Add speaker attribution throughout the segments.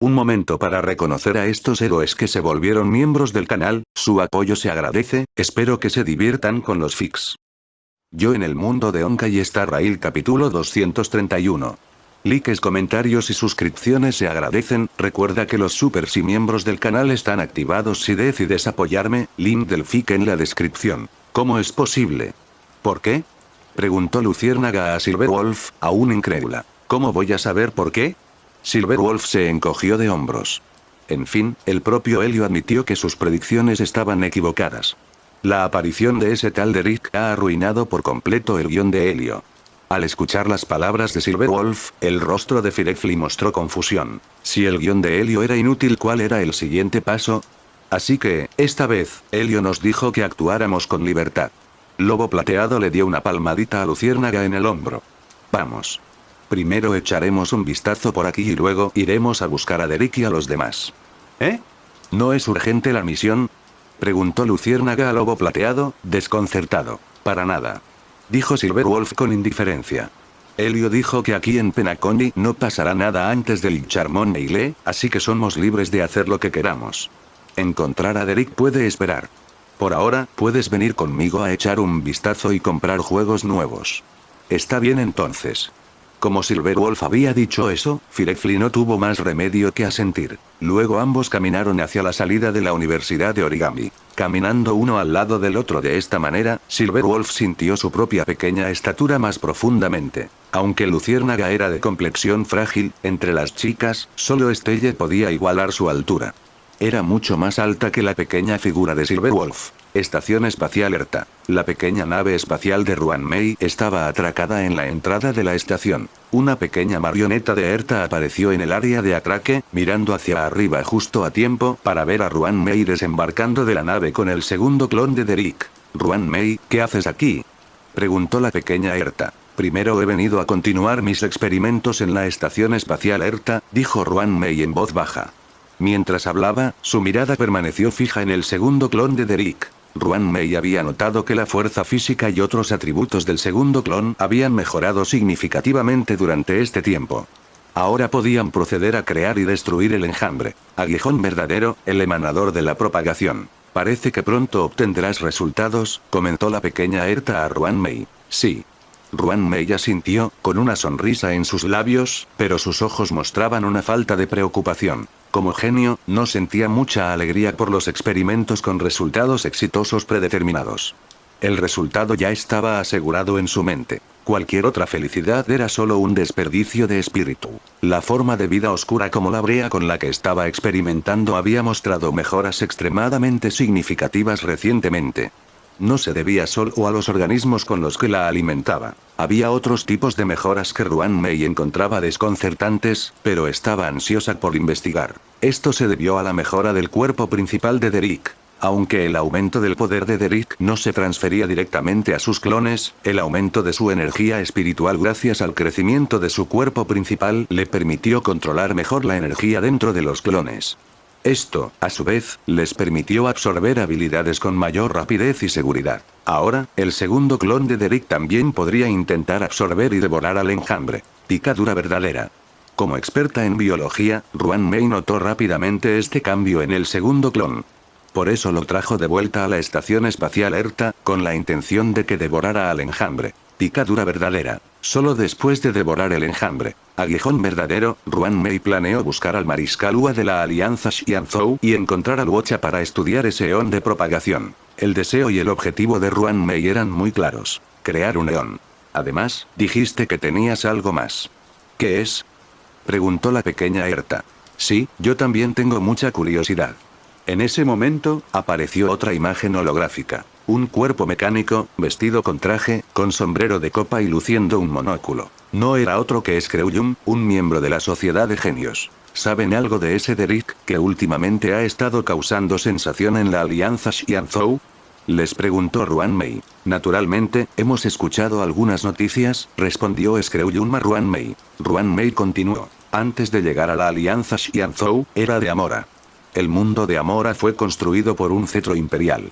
Speaker 1: Un momento para reconocer a estos héroes que se volvieron miembros del canal, su apoyo se agradece, espero que se diviertan con los fics. Yo en el mundo de Honkai Star Rail capítulo 231. Likes, comentarios y suscripciones se agradecen, recuerda que los supers y miembros del canal están activados si decides apoyarme, link del fic en la descripción. ¿Cómo es posible? ¿Por qué? Preguntó Luciérnaga a Silverwolf, aún incrédula. ¿Cómo voy a saber por qué? Silverwolf se encogió de hombros. En fin, el propio Helio admitió que sus predicciones estaban equivocadas. La aparición de ese tal Derrick ha arruinado por completo el guión de Helio. Al escuchar las palabras de Silverwolf, el rostro de Firefly mostró confusión. Si el guión de Helio era inútil, ¿cuál era el siguiente paso? Así que, esta vez, Helio nos dijo que actuáramos con libertad. Lobo Plateado le dio una palmadita a Luciérnaga en el hombro. Vamos. Primero echaremos un vistazo por aquí y luego iremos a buscar a Derrick y a los demás. ¿Eh? ¿No es urgente la misión? Preguntó Luciérnaga a Lobo Plateado, desconcertado. Para nada. Dijo Silverwolf con indiferencia. Helio dijo que aquí en Penacony no pasará nada antes del Charmón Melee, así que somos libres de hacer lo que queramos. Encontrar a Derrick puede esperar. Por ahora, puedes venir conmigo a echar un vistazo y comprar juegos nuevos. Está bien entonces. Como Silverwolf había dicho eso, Firefly no tuvo más remedio que asentir. Luego ambos caminaron hacia la salida de la Universidad de Origami. Caminando uno al lado del otro de esta manera, Silverwolf sintió su propia pequeña estatura más profundamente. Aunque Luciérnaga era de complexión frágil, entre las chicas, solo Stella podía igualar su altura. Era mucho más alta que la pequeña figura de Silverwolf. Estación espacial ERTA. La pequeña nave espacial de Ruanmei estaba atracada en la entrada de la estación. Una pequeña marioneta de ERTA apareció en el área de atraque, mirando hacia arriba justo a tiempo para ver a Ruanmei desembarcando de la nave con el segundo clon de Derrick. Ruanmei, ¿qué haces aquí? Preguntó la pequeña ERTA. Primero he venido a continuar mis experimentos en la estación espacial ERTA, dijo Ruanmei en voz baja. Mientras hablaba, su mirada permaneció fija en el segundo clon de Derrick. Ruanmei había notado que la fuerza física y otros atributos del segundo clon habían mejorado significativamente durante este tiempo. Ahora podían proceder a crear y destruir el enjambre. Aguijón verdadero, el emanador de la propagación. Parece que pronto obtendrás resultados, comentó la pequeña ERTA a Ruanmei. Sí. Ruanmei asintió, con una sonrisa en sus labios, pero sus ojos mostraban una falta de preocupación. Como genio, no sentía mucha alegría por los experimentos con resultados exitosos predeterminados. El resultado ya estaba asegurado en su mente. Cualquier otra felicidad era solo un desperdicio de espíritu. La forma de vida oscura como la brea con la que estaba experimentando había mostrado mejoras extremadamente significativas recientemente. No se debía solo a los organismos con los que la alimentaba. Había otros tipos de mejoras que Ruanmei encontraba desconcertantes, pero estaba ansiosa por investigar. Esto se debió a la mejora del cuerpo principal de Derrick. Aunque el aumento del poder de Derrick no se transfería directamente a sus clones, el aumento de su energía espiritual gracias al crecimiento de su cuerpo principal le permitió controlar mejor la energía dentro de los clones. Esto, a su vez, les permitió absorber habilidades con mayor rapidez y seguridad. Ahora, el segundo clon de Derrick también podría intentar absorber y devorar al enjambre. Picadura verdadera. Como experta en biología, Ruanmei notó rápidamente este cambio en el segundo clon. Por eso lo trajo de vuelta a la estación espacial ERTA, con la intención de que devorara al enjambre. Picadura verdadera. Solo después de devorar el enjambre. Aguijón verdadero, Ruanmei planeó buscar al mariscal Ua de la Alianza Xianzhou y encontrar al Wocha para estudiar ese eón de propagación. El deseo y el objetivo de Ruanmei eran muy claros. Crear un eón. Además, dijiste que tenías algo más. ¿Qué es? Preguntó la pequeña ERTA. Sí, yo también tengo mucha curiosidad. En ese momento, apareció otra imagen holográfica. Un cuerpo mecánico, vestido con traje, con sombrero de copa y luciendo un monóculo. No era otro que Screwyum, un miembro de la Sociedad de Genios. ¿Saben algo de ese Derrick, que últimamente ha estado causando sensación en la Alianza Xianzhou? Les preguntó Ruanmei. Naturalmente, hemos escuchado algunas noticias, respondió Screwyum a Ruanmei. Ruanmei continuó. Antes de llegar a la Alianza Xianzhou, era de Amora. El mundo de Amora fue construido por un cetro imperial.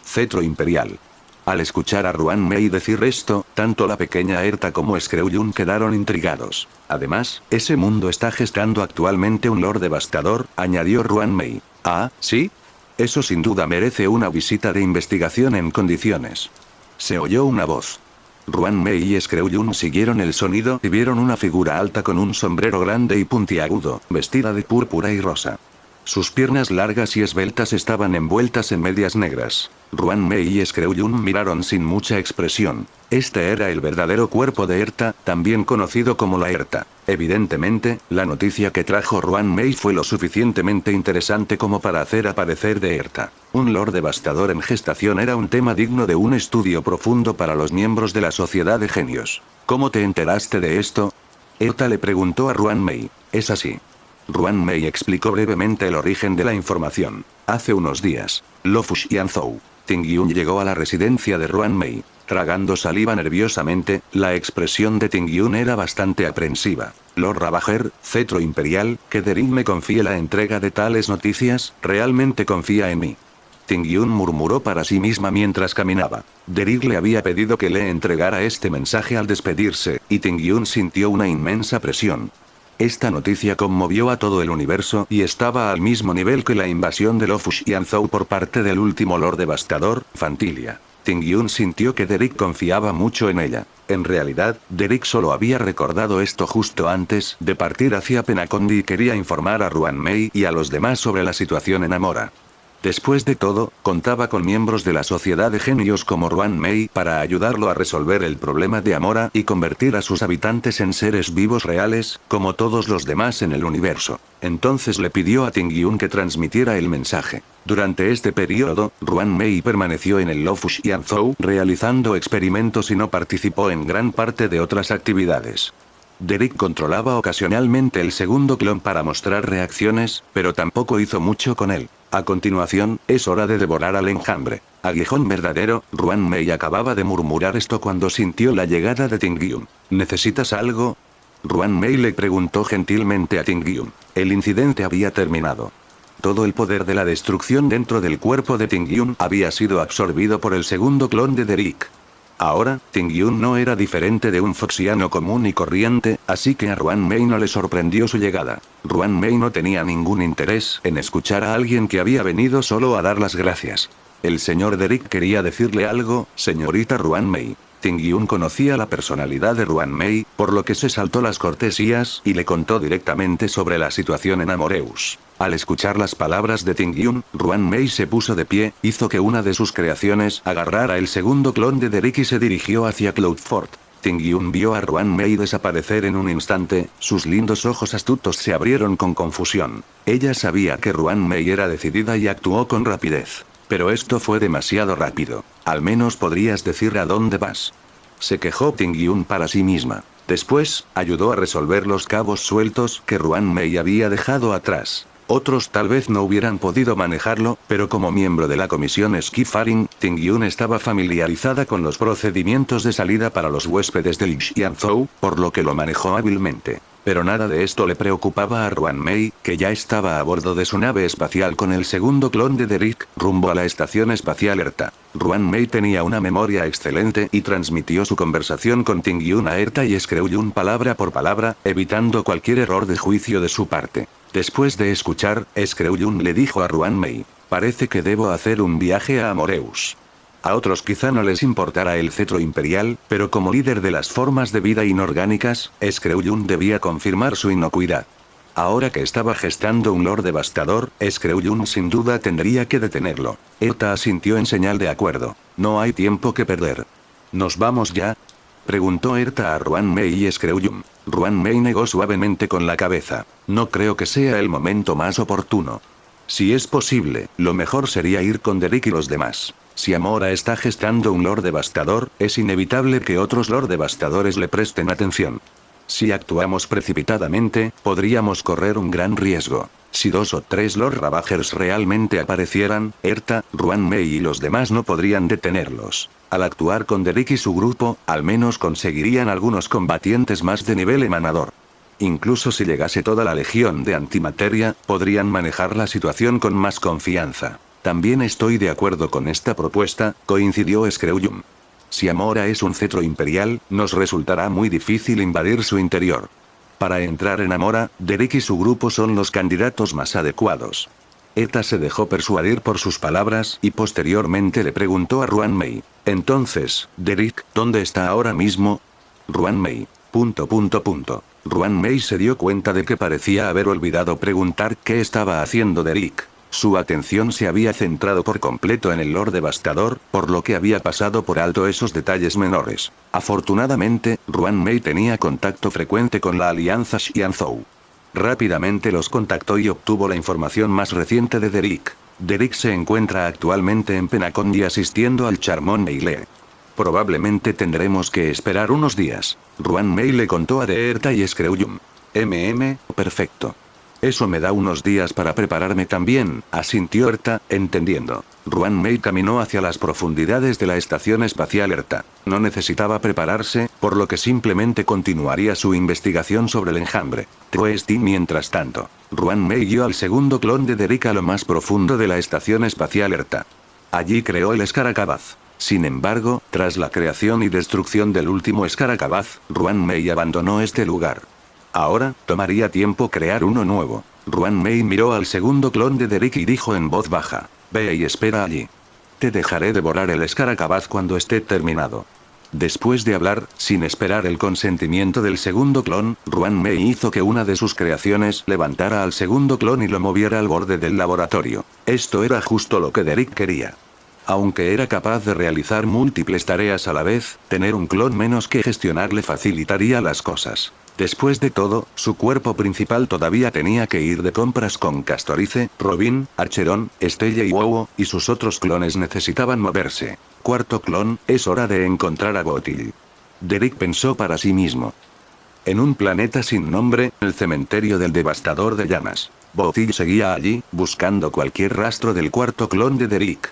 Speaker 1: Cetro imperial. Al escuchar a Ruanmei decir esto, Tanto la pequeña Erta como Screwyun quedaron intrigados. Además, ese mundo está gestando actualmente un Lord Devastador, añadió Ruanmei. Ah, ¿sí? Eso sin duda merece una visita de investigación en condiciones. Se oyó una voz. Ruanmei y Screwyun siguieron el sonido y vieron una figura alta con un sombrero grande y puntiagudo, vestida de púrpura y rosa. Sus piernas largas y esbeltas estaban envueltas en medias negras. Ruanmei y Screwyun miraron sin mucha expresión. Este era el verdadero cuerpo de Erta, también conocido como la Erta. Evidentemente, la noticia que trajo Ruanmei fue lo suficientemente interesante como para hacer aparecer de Erta. Un Lord Devastador en gestación era un tema digno de un estudio profundo para los miembros de la Sociedad de Genios. ¿Cómo te enteraste de esto? Erta le preguntó a Ruanmei. Es así. Ruanmei explicó brevemente el origen de la información. Hace unos días, Lo Fuxianzhou, Tingyun llegó a la residencia de Ruanmei. Tragando saliva nerviosamente, la expresión de Tingyun era bastante aprensiva. Lord Ravager, cetro imperial, que Derek me confíe la entrega de tales noticias, realmente confía en mí. Tingyun murmuró para sí misma mientras caminaba. Derek le había pedido que le entregara este mensaje al despedirse, y Tingyun sintió una inmensa presión. Esta noticia conmovió a todo el universo y estaba al mismo nivel que la invasión de Lo Fuxianzhou por parte del último Lord Devastador, Fantilia. Tingyun sintió que Derek confiaba mucho en ella. En realidad, Derek solo había recordado esto justo antes de partir hacia Penacondi y quería informar a Ruanmei y a los demás sobre la situación en Amora. Después de todo, contaba con miembros de la Sociedad de Genios como Ruanmei para ayudarlo a resolver el problema de Amora y convertir a sus habitantes en seres vivos reales, como todos los demás en el universo. Entonces le pidió a Tingyun que transmitiera el mensaje. Durante este periodo, Ruanmei permaneció en el Lo Fuxianzhou realizando experimentos y no participó en gran parte de otras actividades. Derek controlaba ocasionalmente el segundo clon para mostrar reacciones, pero tampoco hizo mucho con él. A continuación, es hora de devorar al enjambre. Aguijón verdadero, Ruanmei acababa de murmurar esto cuando sintió la llegada de Tingyun. ¿Necesitas algo? Ruanmei le preguntó gentilmente a Tingyun. El incidente había terminado. Todo el poder de la destrucción dentro del cuerpo de Tingyun había sido absorbido por el segundo clon de Derek. Ahora, Tingyun no era diferente de un foxiano común y corriente, así que a Ruanmei no le sorprendió su llegada. Ruanmei no tenía ningún interés en escuchar a alguien que había venido solo a dar las gracias. El señor Derek quería decirle algo, señorita Ruanmei. Tingyun conocía la personalidad de Ruanmei, por lo que se saltó las cortesías y le contó directamente sobre la situación en Amoreus. Al escuchar las palabras de Tingyun, Ruanmei se puso de pie, hizo que una de sus creaciones agarrara el segundo clon de Derek y se dirigió hacia Cloudfort. Tingyun vio a Ruanmei desaparecer en un instante, sus lindos ojos astutos se abrieron con confusión. Ella sabía que Ruanmei era decidida y actuó con rapidez. Pero esto fue demasiado rápido. Al menos podrías decir a dónde vas. Se quejó Tingyun para sí misma. Después, ayudó a resolver los cabos sueltos que Ruanmei había dejado atrás. Otros tal vez no hubieran podido manejarlo, pero como miembro de la comisión Skifaring, Tingyun estaba familiarizada con los procedimientos de salida para los huéspedes del Xianzhou, por lo que lo manejó hábilmente. Pero nada de esto le preocupaba a Ruanmei, que ya estaba a bordo de su nave espacial con el segundo clon de Derek, rumbo a la estación espacial Erta. Ruanmei tenía una memoria excelente y transmitió su conversación con Tingyun a Erta y Screwyun palabra por palabra, evitando cualquier error de juicio de su parte. Después de escuchar, Screwyun le dijo a Ruanmei, parece que debo hacer un viaje a Amoreus. A otros quizá no les importara el cetro imperial, pero como líder de las formas de vida inorgánicas, Screwyun debía confirmar su inocuidad. Ahora que estaba gestando un Lord Devastador, Screwyun sin duda tendría que detenerlo. Erta asintió en señal de acuerdo. No hay tiempo que perder. ¿Nos vamos ya? Preguntó Erta a Ruanmei y Screwyun. Ruanmei negó suavemente con la cabeza. No creo que sea el momento más oportuno. Si es posible, lo mejor sería ir con Derek y los demás. Si Amora está gestando un Lord Devastador, es inevitable que otros Lord Devastadores le presten atención. Si actuamos precipitadamente, podríamos correr un gran riesgo. Si 2 o 3 Lord Ravagers realmente aparecieran, Erta, Ruanmei y los demás no podrían detenerlos. Al actuar con Derek y su grupo, al menos conseguirían algunos combatientes más de nivel emanador. Incluso si llegase toda la legión de antimateria, podrían manejar la situación con más confianza. También estoy de acuerdo con esta propuesta, coincidió Screwyun. Si Amora es un cetro imperial, nos resultará muy difícil invadir su interior. Para entrar en Amora, Derek y su grupo son los candidatos más adecuados. Eta se dejó persuadir por sus palabras y posteriormente le preguntó a Ruanmei. Entonces, Derek, ¿dónde está ahora mismo? Ruanmei. Ruanmei se dio cuenta de que parecía haber olvidado preguntar qué estaba haciendo Derek. Su atención se había centrado por completo en el Lord Devastador, por lo que había pasado por alto esos detalles menores. Afortunadamente, Ruanmei tenía contacto frecuente con la Alianza Xianzhou. Rápidamente los contactó y obtuvo la información más reciente de Derek. Derek se encuentra actualmente en Penacony asistiendo al Charmón Meile. Probablemente tendremos que esperar unos días. Ruanmei le contó a Deerta y Screwyum. Perfecto. Eso me da unos días para prepararme también, asintió Erta, entendiendo. Ruanmei caminó hacia las profundidades de la estación espacial Erta. No necesitaba prepararse, por lo que simplemente continuaría su investigación sobre el enjambre. Troesti mientras tanto. Ruanmei guió al segundo clon de Derek a lo más profundo de la estación espacial Erta. Allí creó el Escaracabaz. Sin embargo, tras la creación y destrucción del último Escaracabaz, Ruanmei abandonó este lugar. Ahora, tomaría tiempo crear uno nuevo. Ruanmei miró al segundo clon de Derek y dijo en voz baja. Ve y espera allí. Te dejaré devorar el Escaracabaz cuando esté terminado. Después de hablar, sin esperar el consentimiento del segundo clon, Ruanmei hizo que una de sus creaciones levantara al segundo clon y lo moviera al borde del laboratorio. Esto era justo lo que Derek quería. Aunque era capaz de realizar múltiples tareas a la vez, tener un clon menos que gestionar le facilitaría las cosas. Después de todo, su cuerpo principal todavía tenía que ir de compras con Castorice, Robin, Archeron, Estella y Wowo, y sus otros clones necesitaban moverse. Cuarto clon, es hora de encontrar a Botil. Derek pensó para sí mismo. En un planeta sin nombre, el cementerio del devastador de llamas. Botil seguía allí, buscando cualquier rastro del cuarto clon de Derek.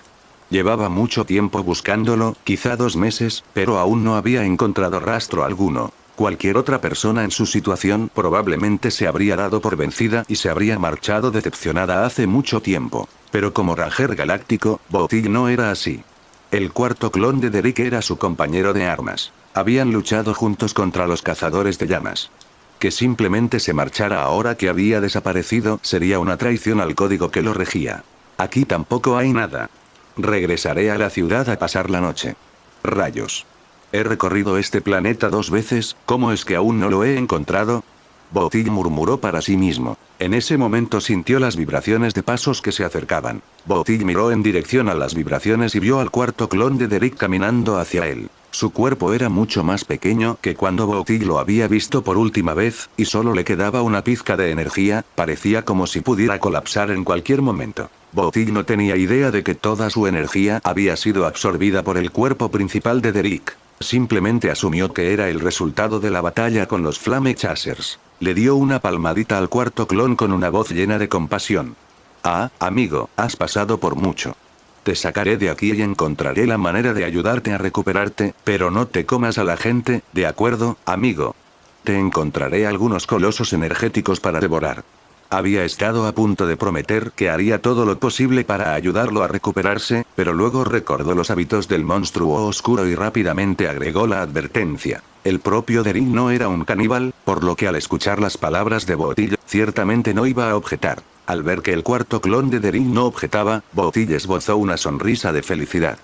Speaker 1: Llevaba mucho tiempo buscándolo, quizá 2 meses, pero aún no había encontrado rastro alguno. Cualquier otra persona en su situación probablemente se habría dado por vencida y se habría marchado decepcionada hace mucho tiempo. Pero como Ranger Galáctico, Botil no era así. El cuarto clon de Derek era su compañero de armas. Habían luchado juntos contra los cazadores de llamas. Que simplemente se marchara ahora que había desaparecido sería una traición al código que lo regía. Aquí tampoco hay nada. Regresaré a la ciudad a pasar la noche. Rayos. He recorrido este planeta 2 veces, ¿cómo es que aún no lo he encontrado? Botil murmuró para sí mismo. En ese momento sintió las vibraciones de pasos que se acercaban. Botil miró en dirección a las vibraciones y vio al cuarto clon de Derek caminando hacia él. Su cuerpo era mucho más pequeño que cuando Botil lo había visto por última vez, y solo le quedaba una pizca de energía, parecía como si pudiera colapsar en cualquier momento. Botil no tenía idea de que toda su energía había sido absorbida por el cuerpo principal de Derek. Simplemente asumió que era el resultado de la batalla con los Flame Chasers. Le dio una palmadita al cuarto clon con una voz llena de compasión. Ah, amigo, has pasado por mucho. Te sacaré de aquí y encontraré la manera de ayudarte a recuperarte, pero no te comas a la gente, ¿de acuerdo, amigo? Te encontraré algunos colosos energéticos para devorar. Había estado a punto de prometer que haría todo lo posible para ayudarlo a recuperarse, pero luego recordó los hábitos del monstruo oscuro y rápidamente agregó la advertencia. El propio Derek no era un caníbal, por lo que al escuchar las palabras de Botil, ciertamente no iba a objetar. Al ver que el cuarto clon de Derek no objetaba, Botil esbozó una sonrisa de felicidad.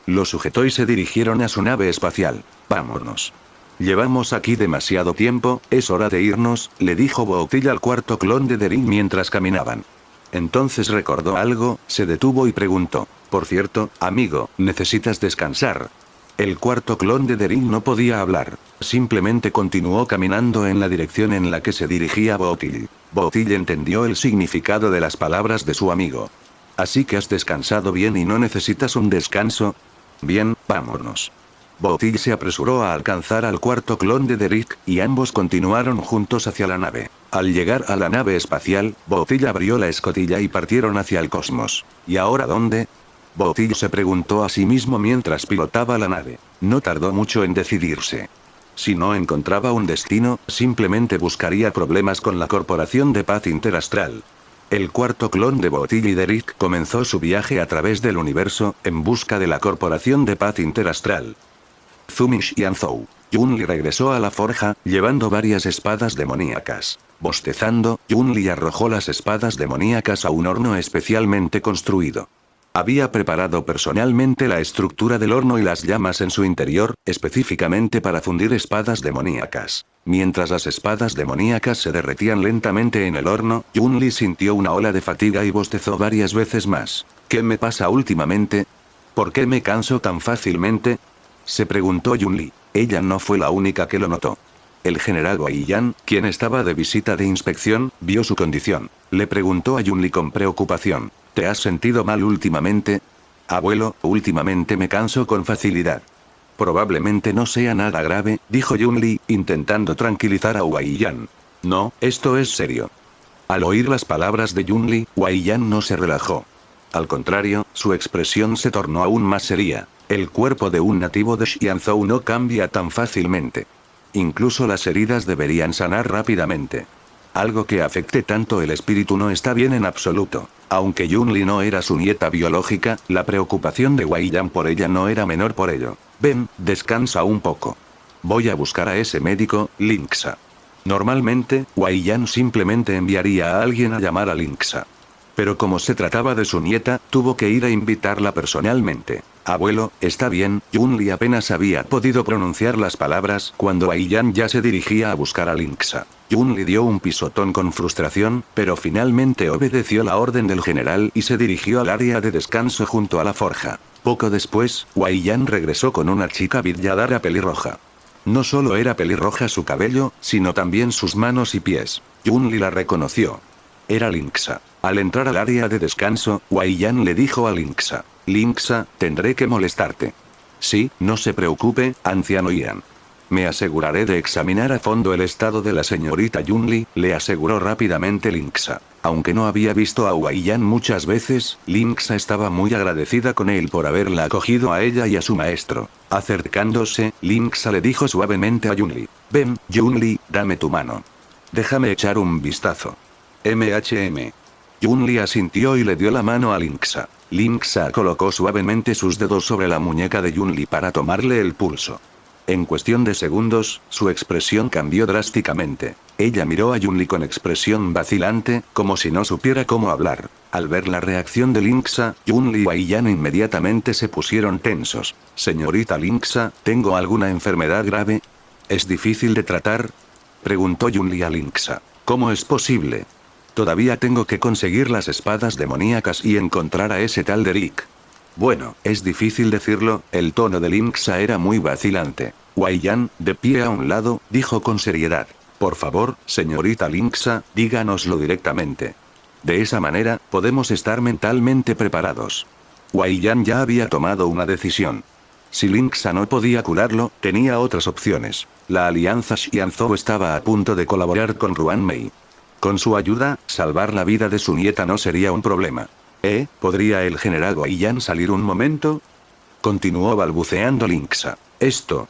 Speaker 1: Lo sujetó y se dirigieron a su nave espacial. Vámonos. Llevamos aquí demasiado tiempo, es hora de irnos, le dijo Botil al cuarto clon de Derek mientras caminaban. Entonces recordó algo, se detuvo y preguntó. Por cierto, amigo, ¿necesitas descansar? El cuarto clon de Derek no podía hablar. Simplemente continuó caminando en la dirección en la que se dirigía Botil. Botil entendió el significado de las palabras de su amigo. Así que has descansado bien y no necesitas un descanso. Bien, vámonos. Botil se apresuró a alcanzar al cuarto clon de Derek, y ambos continuaron juntos hacia la nave. Al llegar a la nave espacial, Botil abrió la escotilla y partieron hacia el cosmos. ¿Y ahora dónde? Botil se preguntó a sí mismo mientras pilotaba la nave. No tardó mucho en decidirse. Si no encontraba un destino, simplemente buscaría problemas con la Corporación de Paz Interastral. El cuarto clon de Botil y Derek comenzó su viaje a través del universo, en busca de la Corporación de Paz Interastral. Zumi Xianzhou. Yunli regresó a la forja, llevando varias espadas demoníacas. Bostezando, Yunli arrojó las espadas demoníacas a un horno especialmente construido. Había preparado personalmente la estructura del horno y las llamas en su interior, específicamente para fundir espadas demoníacas. Mientras las espadas demoníacas se derretían lentamente en el horno, Yunli sintió una ola de fatiga y bostezó varias veces más. ¿Qué me pasa últimamente? ¿Por qué me canso tan fácilmente?, se preguntó Yunli. Ella no fue la única que lo notó. El general Wei Yan, quien estaba de visita de inspección, vio su condición. Le preguntó a Yunli con preocupación. ¿Te has sentido mal últimamente? Abuelo, últimamente me canso con facilidad. Probablemente no sea nada grave, dijo Yunli, intentando tranquilizar a Wei Yan. No, esto es serio. Al oír las palabras de Yunli, Wei Yan no se relajó. Al contrario, su expresión se tornó aún más seria. El cuerpo de un nativo de Xianzhou no cambia tan fácilmente. Incluso las heridas deberían sanar rápidamente. Algo que afecte tanto el espíritu no está bien en absoluto. Aunque Yunli no era su nieta biológica, la preocupación de Wei Yan por ella no era menor por ello. Ven, descansa un poco. Voy a buscar a ese médico, Linxa. Normalmente, Wei Yan simplemente enviaría a alguien a llamar a Linxa. Pero como se trataba de su nieta, tuvo que ir a invitarla personalmente. Abuelo, está bien. Yunli apenas había podido pronunciar las palabras cuando Wei Yan ya se dirigía a buscar a Linxa. Yunli dio un pisotón con frustración, pero finalmente obedeció la orden del general y se dirigió al área de descanso junto a la forja. Poco después, Wei Yan regresó con una chica vidyadhara pelirroja. No solo era pelirroja su cabello, sino también sus manos y pies. Yunli la reconoció. Era Linxa. Al entrar al área de descanso, Wei Yan le dijo a Linxa. Linxa, tendré que molestarte. Sí, no se preocupe, anciano Yan. Me aseguraré de examinar a fondo el estado de la señorita Yunli, le aseguró rápidamente Linxa. Aunque no había visto a Wei Yan muchas veces, Linxa estaba muy agradecida con él por haberla acogido a ella y a su maestro. Acercándose, Linxa le dijo suavemente a Yunli. Ven, Yunli, dame tu mano. Déjame echar un vistazo. MHM. Yunli asintió y le dio la mano a Linxa. Linxa colocó suavemente sus dedos sobre la muñeca de Yunli para tomarle el pulso. En cuestión de segundos, su expresión cambió drásticamente. Ella miró a Yunli con expresión vacilante, como si no supiera cómo hablar. Al ver la reacción de Linxa, Yunli y Wei Yan inmediatamente se pusieron tensos. Señorita Linxa, ¿tengo alguna enfermedad grave? ¿Es difícil de tratar?, preguntó Yunli a Linxa. ¿Cómo es posible? Todavía tengo que conseguir las espadas demoníacas y encontrar a ese tal Derek. Bueno, es difícil decirlo, el tono de Linxa era muy vacilante. Wei Yan, de pie a un lado, dijo con seriedad. Por favor, señorita Linxa, díganoslo directamente. De esa manera, podemos estar mentalmente preparados. Wei Yan ya había tomado una decisión. Si Linxa no podía curarlo, tenía otras opciones. La alianza Xianzhou estaba a punto de colaborar con Ruan Mei. Con su ayuda, salvar la vida de su nieta no sería un problema. ¿Podría el general Wei Yan salir un momento?, continuó balbuceando Linxa.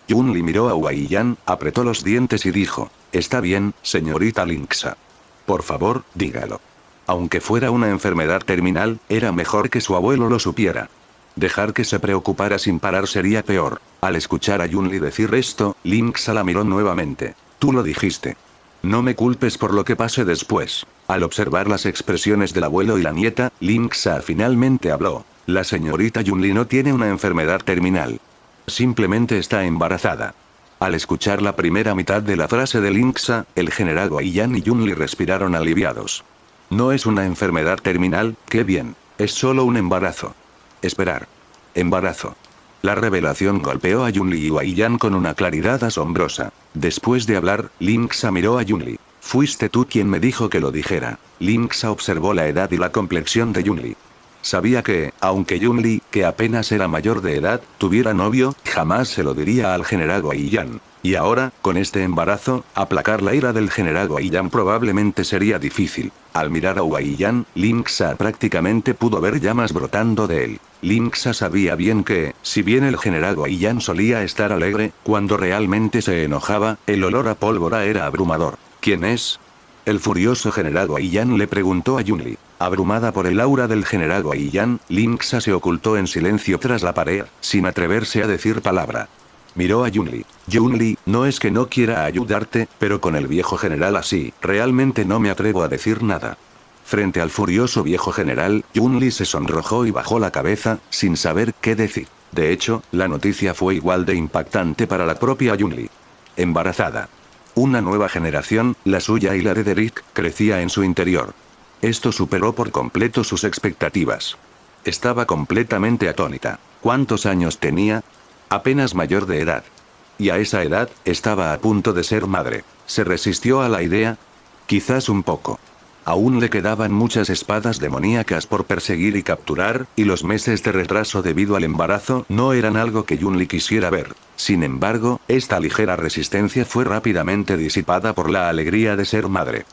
Speaker 1: Yunli miró a Wei Yan, apretó los dientes y dijo. Está bien, señorita Linxa. Por favor, dígalo. Aunque fuera una enfermedad terminal, era mejor que su abuelo lo supiera. Dejar que se preocupara sin parar sería peor. Al escuchar a Yunli decir esto, Linxa la miró nuevamente. Tú lo dijiste. No me culpes por lo que pase después. Al observar las expresiones del abuelo y la nieta, Linxa finalmente habló. La señorita Yunli no tiene una enfermedad terminal. Simplemente está embarazada. Al escuchar la primera mitad de la frase de Linxa, el general Wei Yan y Yunli respiraron aliviados. No es una enfermedad terminal, qué bien. Es solo un embarazo. Esperar. Embarazo. La revelación golpeó a Yunli y Wei Yan con una claridad asombrosa. Después de hablar, Linxa miró a Yunli. Fuiste tú quien me dijo que lo dijera. Linxa observó la edad y la complexión de Yunli. Sabía que, aunque Yunli, que apenas era mayor de edad, tuviera novio, jamás se lo diría al general Wei Yan. Y ahora, con este embarazo, aplacar la ira del general Wei Yan probablemente sería difícil. Al mirar a Wei Yan, Linxa prácticamente pudo ver llamas brotando de él. Linxa sabía bien que, si bien el general Wei Yan solía estar alegre, cuando realmente se enojaba, el olor a pólvora era abrumador. ¿Quién es? El furioso general Wei Yan le preguntó a Yunli. Abrumada por el aura del general Wei Yan, Linxa se ocultó en silencio tras la pared, sin atreverse a decir palabra. Miró a Yunli. Yunli, no es que no quiera ayudarte, pero con el viejo general así, realmente no me atrevo a decir nada. Frente al furioso viejo general, Yunli se sonrojó y bajó la cabeza, sin saber qué decir. De hecho, la noticia fue igual de impactante para la propia Yunli. Embarazada. Una nueva generación, la suya y la de Derek, crecía en su interior. Esto superó por completo sus expectativas. Estaba completamente atónita. ¿Cuántos años tenía? Apenas mayor de edad. Y a esa edad, estaba a punto de ser madre. ¿Se resistió a la idea? Quizás un poco. Aún le quedaban muchas espadas demoníacas por perseguir y capturar, y los meses de retraso debido al embarazo no eran algo que Yunli quisiera ver. Sin embargo, esta ligera resistencia fue rápidamente disipada por la alegría de ser madre.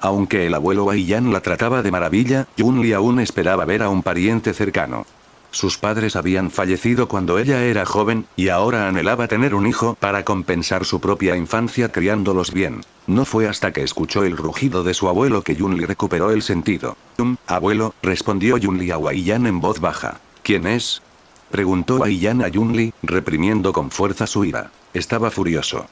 Speaker 1: Aunque el abuelo Wei-Yan la trataba de maravilla, Yunli aún esperaba ver a un pariente cercano. Sus padres habían fallecido cuando ella era joven, y ahora anhelaba tener un hijo para compensar su propia infancia criándolos bien. No fue hasta que escuchó el rugido de su abuelo que Yunli recuperó el sentido. Abuelo, respondió Yunli a Wei-Yan en voz baja. ¿Quién es? Preguntó Wei-Yan a Yunli, reprimiendo con fuerza su ira. Estaba furioso.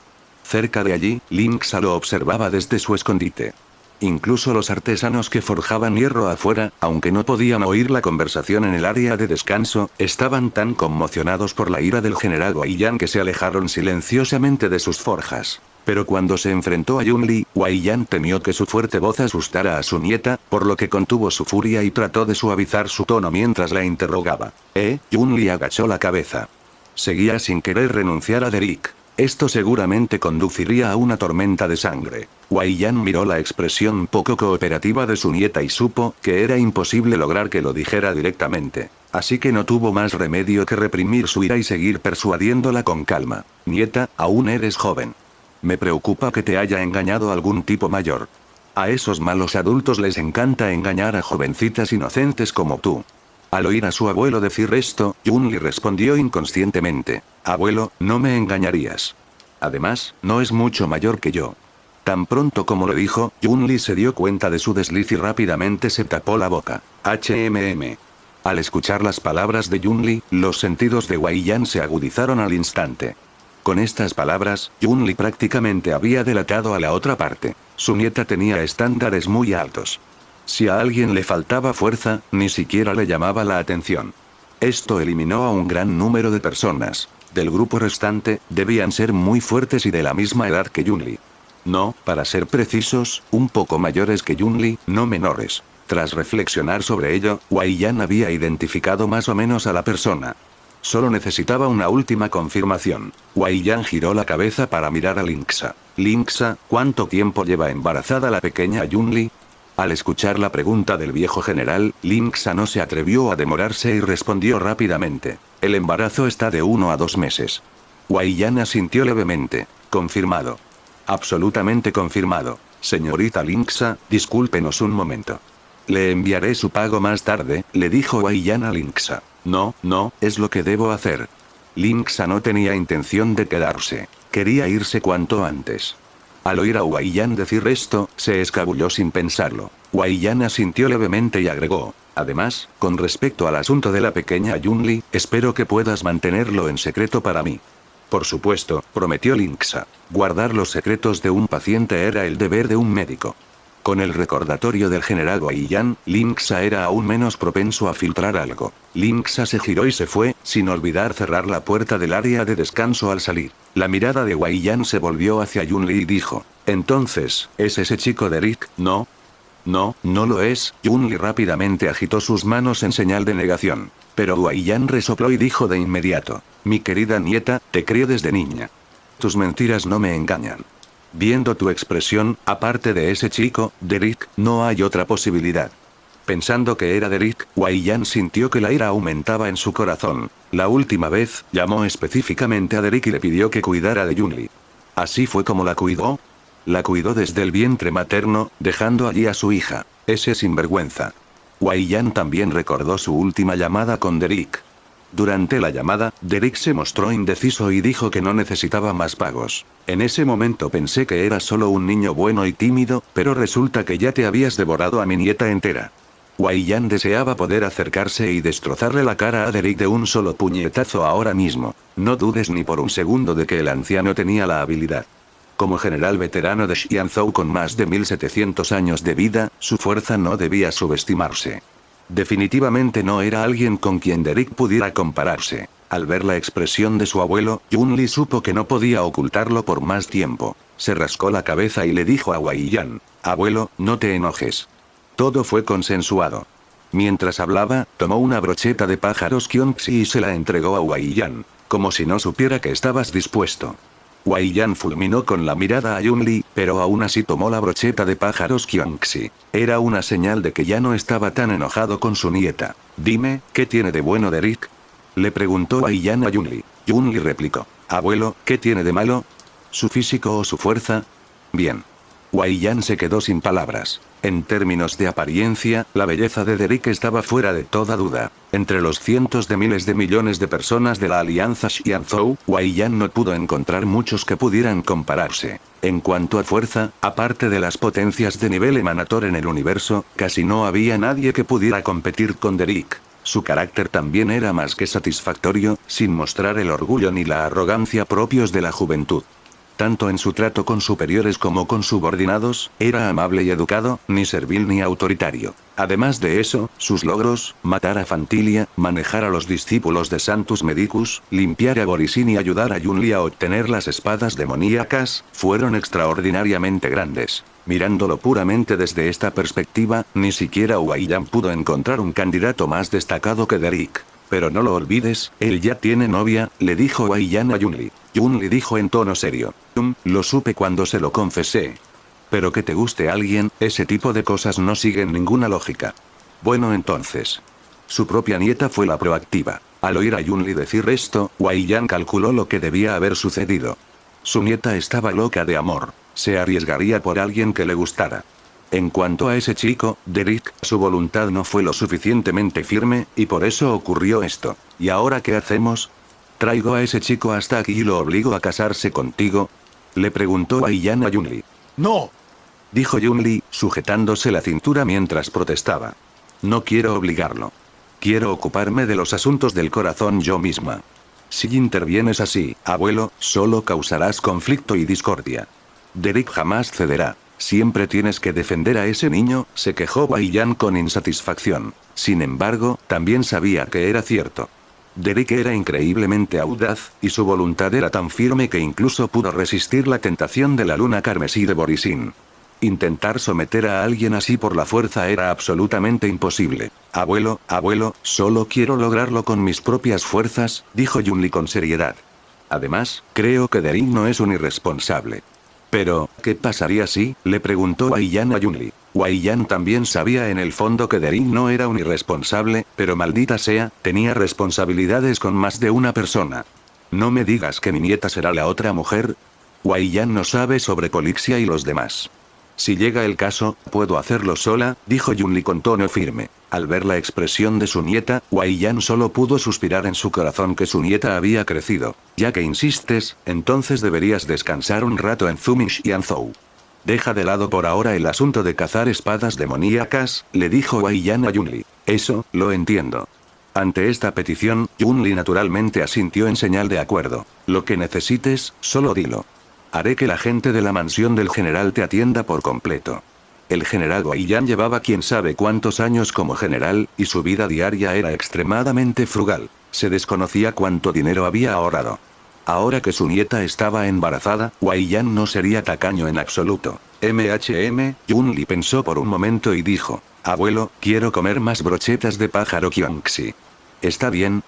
Speaker 1: Cerca de allí, Linksa lo observaba desde su escondite. Incluso los artesanos que forjaban hierro afuera, aunque no podían oír la conversación en el área de descanso, estaban tan conmocionados por la ira del general Wei-Yan que se alejaron silenciosamente de sus forjas. Pero cuando se enfrentó a Yunli, Wei-Yan temió que su fuerte voz asustara a su nieta, por lo que contuvo su furia y trató de suavizar su tono mientras la interrogaba. Yunli agachó la cabeza. Seguía sin querer renunciar a Derek. Esto seguramente conduciría a una tormenta de sangre. Wei-Yan miró la expresión poco cooperativa de su nieta y supo que era imposible lograr que lo dijera directamente. Así que no tuvo más remedio que reprimir su ira y seguir persuadiéndola con calma. Nieta, aún eres joven. Me preocupa que te haya engañado algún tipo mayor. A esos malos adultos les encanta engañar a jovencitas inocentes como tú. Al oír a su abuelo decir esto, Yunli respondió inconscientemente. Abuelo, no me engañarías. Además, no es mucho mayor que yo. Tan pronto como lo dijo, Yunli se dio cuenta de su desliz y rápidamente se tapó la boca. Al escuchar las palabras de Yunli, los sentidos de Wei-Yan se agudizaron al instante. Con estas palabras, Yunli prácticamente había delatado a la otra parte. Su nieta tenía estándares muy altos. Si a alguien le faltaba fuerza, ni siquiera le llamaba la atención. Esto eliminó a un gran número de personas. Del grupo restante, debían ser muy fuertes y de la misma edad que Yunli. No, para ser precisos, un poco mayores que Yunli, no menores. Tras reflexionar sobre ello, Wei-Yan había identificado más o menos a la persona. Solo necesitaba una última confirmación. Wei-Yan giró la cabeza para mirar a Linksa. Linksa, ¿cuánto tiempo lleva embarazada la pequeña Yunli? Al escuchar la pregunta del viejo general, Linksa no se atrevió a demorarse y respondió rápidamente. El embarazo está de 1 a 2 meses. Wei-Yan asintió levemente. Confirmado. Absolutamente confirmado. Señorita Linksa, discúlpenos un momento. Le enviaré su pago más tarde, le dijo Wei-Yan a Linksa. No, es lo que debo hacer. Linksa no tenía intención de quedarse. Quería irse cuanto antes. Al oír a Wei-Yan decir esto, se escabulló sin pensarlo. Wei-Yan asintió levemente y agregó. Además, con respecto al asunto de la pequeña Yunli, espero que puedas mantenerlo en secreto para mí. Por supuesto, prometió Linksa. Guardar los secretos de un paciente era el deber de un médico. Con el recordatorio del general Wei-Yan, Linksa era aún menos propenso a filtrar algo. Linksa se giró y se fue, sin olvidar cerrar la puerta del área de descanso al salir. La mirada de Wei-Yan se volvió hacia Yunli y dijo. Entonces, ¿es ese chico Derek? No. No lo es. Yunli rápidamente agitó sus manos en señal de negación. Pero Wei-Yan resopló y dijo de inmediato. Mi querida nieta, te crié desde niña. Tus mentiras no me engañan. Viendo tu expresión, aparte de ese chico, Derek, no hay otra posibilidad. Pensando que era Derek, Wei-Yan sintió que la ira aumentaba en su corazón. La última vez, llamó específicamente a Derek y le pidió que cuidara de Yunli. ¿Así fue como la cuidó? La cuidó desde el vientre materno, dejando allí a su hija. Ese sinvergüenza. Wei-Yan también recordó su última llamada con Derek. Durante la llamada, Derek se mostró indeciso y dijo que no necesitaba más pagos. En ese momento pensé que eras solo un niño bueno y tímido, pero resulta que ya te habías devorado a mi nieta entera. Wei Yan deseaba poder acercarse y destrozarle la cara a Derek de un solo puñetazo ahora mismo. No dudes ni por un segundo de que el anciano tenía la habilidad. Como general veterano de Xianzhou con más de 1700 años de vida, su fuerza no debía subestimarse. Definitivamente no era alguien con quien Derek pudiera compararse. Al ver la expresión de su abuelo, Yun-Li supo que no podía ocultarlo por más tiempo. Se rascó la cabeza y le dijo a Wei Yan: abuelo, no te enojes. Todo fue consensuado. Mientras hablaba, tomó una brocheta de pájaros Qiongxi y se la entregó a Wei Yan, como si no supiera que estabas dispuesto. Wei Yan fulminó con la mirada a Yun-Li, pero aún así tomó la brocheta de pájaros Qiongxi. Era una señal de que ya no estaba tan enojado con su nieta. Dime, ¿qué tiene de bueno Derek? Le preguntó Wei Yan a Yun-Li. Yun-Li replicó: abuelo, ¿qué tiene de malo? ¿Su físico o su fuerza? Bien. Wei Yan se quedó sin palabras. En términos de apariencia, la belleza de Derek estaba fuera de toda duda. Entre los cientos de miles de millones de personas de la Alianza Xianzhou, Wei Yan no pudo encontrar muchos que pudieran compararse. En cuanto a fuerza, aparte de las potencias de nivel emanator en el universo, casi no había nadie que pudiera competir con Derek. Su carácter también era más que satisfactorio, sin mostrar el orgullo ni la arrogancia propios de la juventud. Tanto en su trato con superiores como con subordinados, era amable y educado, ni servil ni autoritario. Además de eso, sus logros, matar a Fantilia, manejar a los discípulos de Santus Medicus, limpiar a Borisin y ayudar a Yun-Li a obtener las espadas demoníacas, fueron extraordinariamente grandes. Mirándolo puramente desde esta perspectiva, ni siquiera Wei Yan pudo encontrar un candidato más destacado que Derek. Pero no lo olvides, él ya tiene novia, le dijo Wei Yan a Yun-Li. Yun-Li dijo en tono serio: lo supe cuando se lo confesé. Pero que te guste alguien, ese tipo de cosas no siguen ninguna lógica. Bueno entonces. Su propia nieta fue la proactiva. Al oír a Yun-Li decir esto, Wei Yan calculó lo que debía haber sucedido. Su nieta estaba loca de amor. Se arriesgaría por alguien que le gustara. En cuanto a ese chico, Derek, su voluntad no fue lo suficientemente firme, y por eso ocurrió esto. ¿Y ahora qué hacemos? ¿Traigo a ese chico hasta aquí y lo obligo a casarse contigo? Le preguntó Wei Yan a Yun-Li.
Speaker 2: ¡No!
Speaker 1: Dijo Yun-Li, sujetándose la cintura mientras protestaba. No quiero obligarlo. Quiero ocuparme de los asuntos del corazón yo misma. Si intervienes así, abuelo, solo causarás conflicto y discordia. Derek jamás cederá. Siempre tienes que defender a ese niño, se quejó Wei Yan con insatisfacción. Sin embargo, también sabía que era cierto. Derek era increíblemente audaz, y su voluntad era tan firme que incluso pudo resistir la tentación de la luna carmesí de Borisin. Intentar someter a alguien así por la fuerza era absolutamente imposible. Abuelo, solo quiero lograrlo con mis propias fuerzas, dijo Yun-Li con seriedad. Además, creo que Derek no es un irresponsable. Pero, ¿qué pasaría si? Le preguntó Wei Yan a Yun-Li. Wei Yan también sabía en el fondo que Derek no era un irresponsable, pero maldita sea, tenía responsabilidades con más de una persona. ¿No me digas que mi nieta será la otra mujer? Wei Yan no sabe sobre Polixia y los demás. Si llega el caso, puedo hacerlo sola, dijo Yun-Li con tono firme. Al ver la expresión de su nieta, Wei Yan solo pudo suspirar en su corazón que su nieta había crecido. Ya que insistes, entonces deberías descansar un rato en Zumi Xianzhou. Deja de lado por ahora el asunto de cazar espadas demoníacas, le dijo Wei Yan a Yun-Li. Eso, lo entiendo. Ante esta petición, Yun-Li naturalmente asintió en señal de acuerdo. Lo que necesites, solo dilo. Haré que la gente de la mansión del general te atienda por completo. El general Wei Yan llevaba quién sabe cuántos años como general, y su vida diaria era extremadamente frugal. Se desconocía cuánto dinero había ahorrado. Ahora que su nieta estaba embarazada, Wei Yan no sería tacaño en absoluto. Yun-Li pensó por un momento y dijo: abuelo, quiero comer más brochetas de pájaro Qiongxi. Está bien,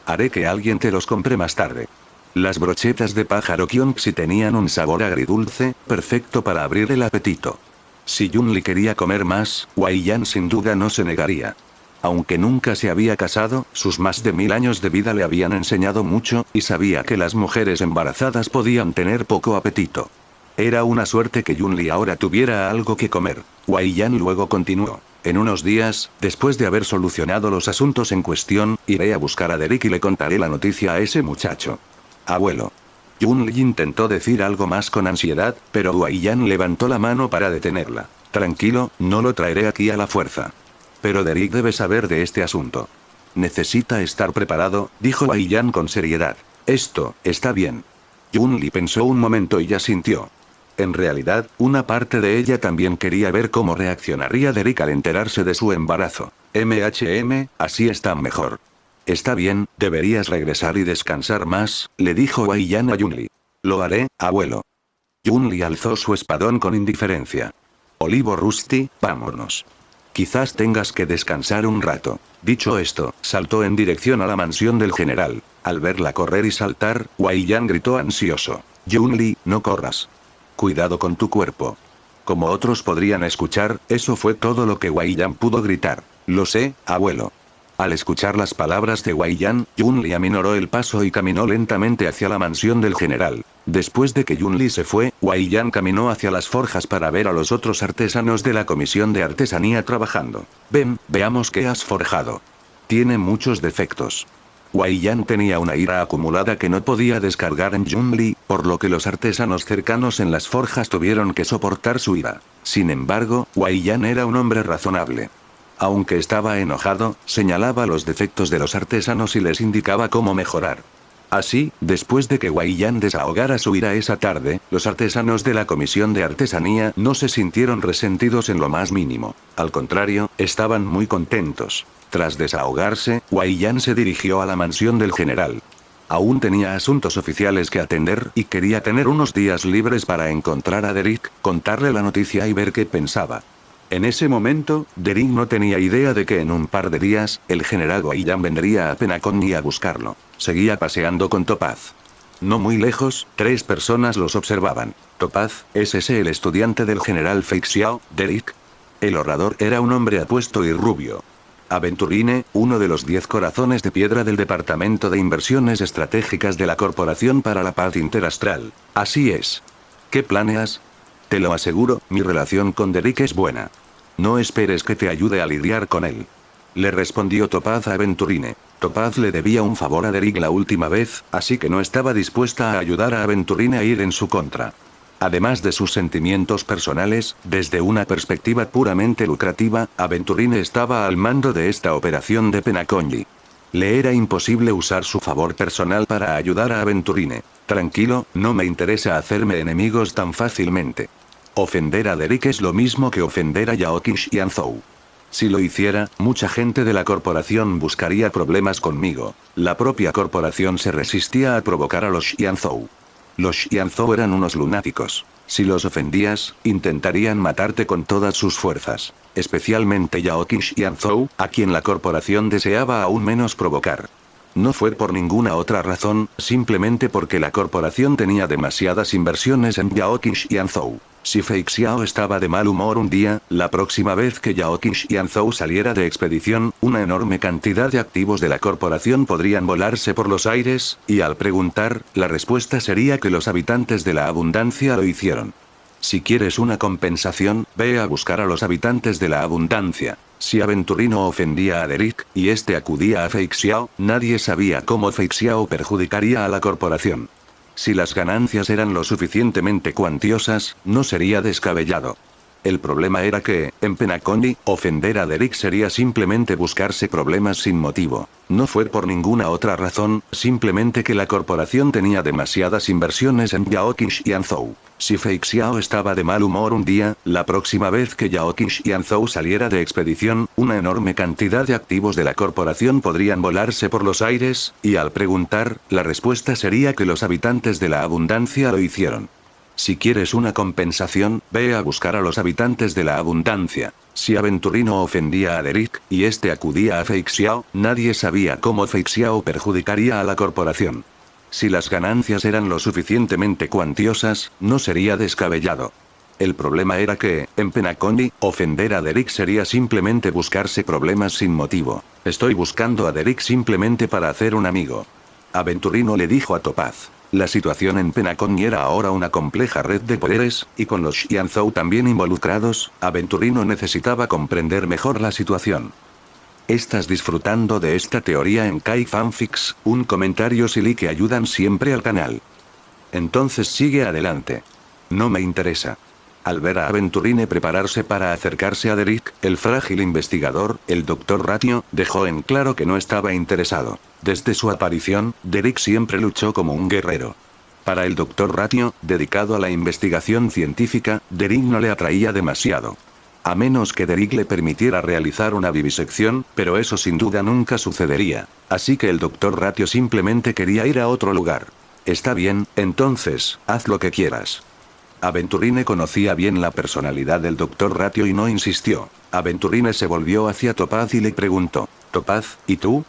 Speaker 1: haré que alguien te los compre más tarde. Las brochetas de pájaro Qiongxi tenían un sabor agridulce, perfecto para abrir el apetito. Si Yun-Li quería comer más, Wei Yan sin duda no se negaría. Aunque nunca se había casado, sus más de 1000 años de vida le habían enseñado mucho, y sabía que las mujeres embarazadas podían tener poco apetito. Era una suerte que Yun-Li ahora tuviera algo que comer. Wei Yan luego continuó. En unos días, después de haber solucionado los asuntos en cuestión, iré a buscar a Derek y le contaré la noticia a ese muchacho. Abuelo. Yun-Li intentó decir algo más con ansiedad, pero Wei Yan levantó la mano para detenerla. Tranquilo, no lo traeré aquí a la fuerza. Pero Derek debe saber de este asunto. Necesita estar preparado, dijo Wei Yan con seriedad. Esto, está bien. Yun-Li pensó un momento y asintió. En realidad, una parte de ella también quería ver cómo reaccionaría Derek al enterarse de su embarazo. Así está mejor. Está bien, deberías regresar y descansar más, le dijo Wei Yan a Yun-Li. Lo haré, abuelo. Yun-Li alzó su espadón con indiferencia. Olivo Rusty, vámonos. Quizás tengas que descansar un rato. Dicho esto, saltó en dirección a la mansión del general. Al verla correr y saltar, Wei Yan gritó ansioso. Yun-Li, no corras. Cuidado con tu cuerpo. Como otros podrían escuchar, eso fue todo lo que Wei Yan pudo gritar. Lo sé, abuelo. Al escuchar las palabras de Wei Yan, Yun-Li aminoró el paso y caminó lentamente hacia la mansión del general. Después de que Yun-Li se fue, Wei Yan caminó hacia las forjas para ver a los otros artesanos de la comisión de artesanía trabajando. Ven, veamos qué has forjado. Tiene muchos defectos. Wei Yan tenía una ira acumulada que no podía descargar en Yun-Li, por lo que los artesanos cercanos en las forjas tuvieron que soportar su ira. Sin embargo, Wei Yan era un hombre razonable. Aunque estaba enojado, señalaba los defectos de los artesanos y les indicaba cómo mejorar. Así, después de que Wei Yan desahogara su ira esa tarde, los artesanos de la comisión de artesanía no se sintieron resentidos en lo más mínimo. Al contrario, estaban muy contentos. Tras desahogarse, Wei Yan se dirigió a la mansión del general. Aún tenía asuntos oficiales que atender y quería tener unos días libres para encontrar a Derek, contarle la noticia y ver qué pensaba. En ese momento, Derek no tenía idea de que en un par de días, el general Wei Yan vendría a Penacony a buscarlo. Seguía paseando con Topaz. No muy lejos, 3 personas los observaban. Topaz, ¿es ese el estudiante del general Fei Xiao, Derek? El orador era un hombre apuesto y rubio. Aventurine, uno de los 10 corazones de piedra del Departamento de Inversiones Estratégicas de la Corporación para la Paz Interastral. Así es. ¿Qué planeas? Te lo aseguro, mi relación con Derek es buena. No esperes que te ayude a lidiar con él. Le respondió Topaz a Aventurine. Topaz le debía un favor a Derek la última vez, así que no estaba dispuesta a ayudar a Aventurine a ir en su contra. Además de sus sentimientos personales, desde una perspectiva puramente lucrativa, Aventurine estaba al mando de esta operación de Penacony. Le era imposible usar su favor personal para ayudar a Aventurine. Tranquilo, no me interesa hacerme enemigos tan fácilmente. Ofender a Derek es lo mismo que ofender a Yaoqing Xianzhou. Si lo hiciera, mucha gente de la corporación buscaría problemas conmigo. La propia corporación se resistía a provocar a los Xianzhou. Los Xianzhou eran unos lunáticos. Si los ofendías, intentarían matarte con todas sus fuerzas. Especialmente Yaoqing Xianzhou, a quien la corporación deseaba aún menos provocar. No fue por ninguna otra razón, simplemente porque la corporación tenía demasiadas inversiones en Yaoqing Xianzhou. Si Fei Xiao estaba de mal humor un día, la próxima vez que Yaoqing Xianzhou saliera de expedición, una enorme cantidad de activos de la corporación podrían volarse por los aires, y al preguntar, la respuesta sería que los habitantes de la abundancia lo hicieron. Si quieres una compensación, ve a buscar a los habitantes de la abundancia. Si Aventurino ofendía a Derek, y este acudía a Fei Xiao, nadie sabía cómo Fei Xiao perjudicaría a la corporación. Si las ganancias eran lo suficientemente cuantiosas, no sería descabellado. El problema era que, en Penacony, ofender a Derek sería simplemente buscarse problemas sin motivo. No fue por ninguna otra razón, simplemente que la corporación tenía demasiadas inversiones en Yaoqing Xianzhou. Si Fei Xiao estaba de mal humor un día, la próxima vez que Yaoqing Xianzhou saliera de expedición, una enorme cantidad de activos de la corporación podrían volarse por los aires, y al preguntar, la respuesta sería que los habitantes de la abundancia lo hicieron. Si quieres una compensación, ve a buscar a los habitantes de la abundancia. Si Aventurino ofendía a Derek, y este acudía a Fei Xiao, nadie sabía cómo Fei Xiao perjudicaría a la corporación. Si las ganancias eran lo suficientemente cuantiosas, no sería descabellado. El problema era que, en Penacony, ofender a Derek sería simplemente buscarse problemas sin motivo. Estoy buscando a Derek simplemente para hacer un amigo. Aventurino le dijo a Topaz. La situación en Penacony era ahora una compleja red de poderes, y con los Xianzhou también involucrados, Aventurino necesitaba comprender mejor la situación. ¿Estás disfrutando de esta teoría en Kai Fanfics? Un comentario silly que ayudan siempre al canal. Entonces sigue adelante. No me interesa. Al ver a Aventurine prepararse para acercarse a Derek, el frágil investigador, el Dr. Ratio, dejó en claro que no estaba interesado. Desde su aparición, Derek siempre luchó como un guerrero. Para el Dr. Ratio, dedicado a la investigación científica, Derek no le atraía demasiado. A menos que Derek le permitiera realizar una vivisección, pero eso sin duda nunca sucedería. Así que el Dr. Ratio simplemente quería ir a otro lugar. Está bien, entonces, haz lo que quieras. Aventurine conocía bien la personalidad del Dr. Ratio y no insistió. Aventurine se volvió hacia Topaz y le preguntó, «Topaz, ¿y tú?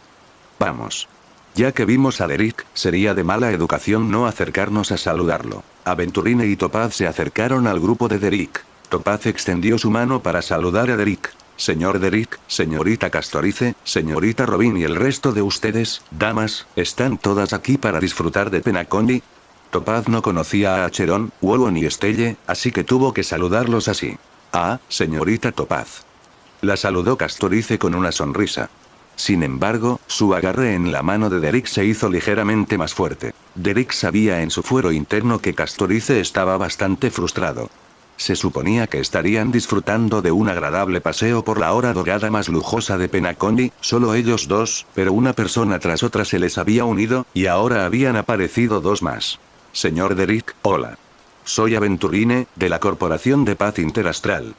Speaker 1: Vamos. Ya que vimos a Derek, sería de mala educación no acercarnos a saludarlo». Aventurine y Topaz se acercaron al grupo de Derek. Topaz extendió su mano para saludar a Derek. «Señor Derek, señorita Castorice, señorita Robin y el resto de ustedes, damas, ¿están todas aquí para disfrutar de Penacony?» Topaz no conocía a Acheron, Wowo ni Estelle, así que tuvo que saludarlos así. «Ah, señorita Topaz». La saludó Castorice con una sonrisa. Sin embargo, su agarre en la mano de Derek se hizo ligeramente más fuerte. Derek sabía en su fuero interno que Castorice estaba bastante frustrado. Se suponía que estarían disfrutando de un agradable paseo por la hora dorada más lujosa de Penacony, solo ellos dos, pero una persona tras otra se les había unido, y ahora habían aparecido dos más. «Señor Derek, hola. Soy Aventurine, de la Corporación de Paz Interastral».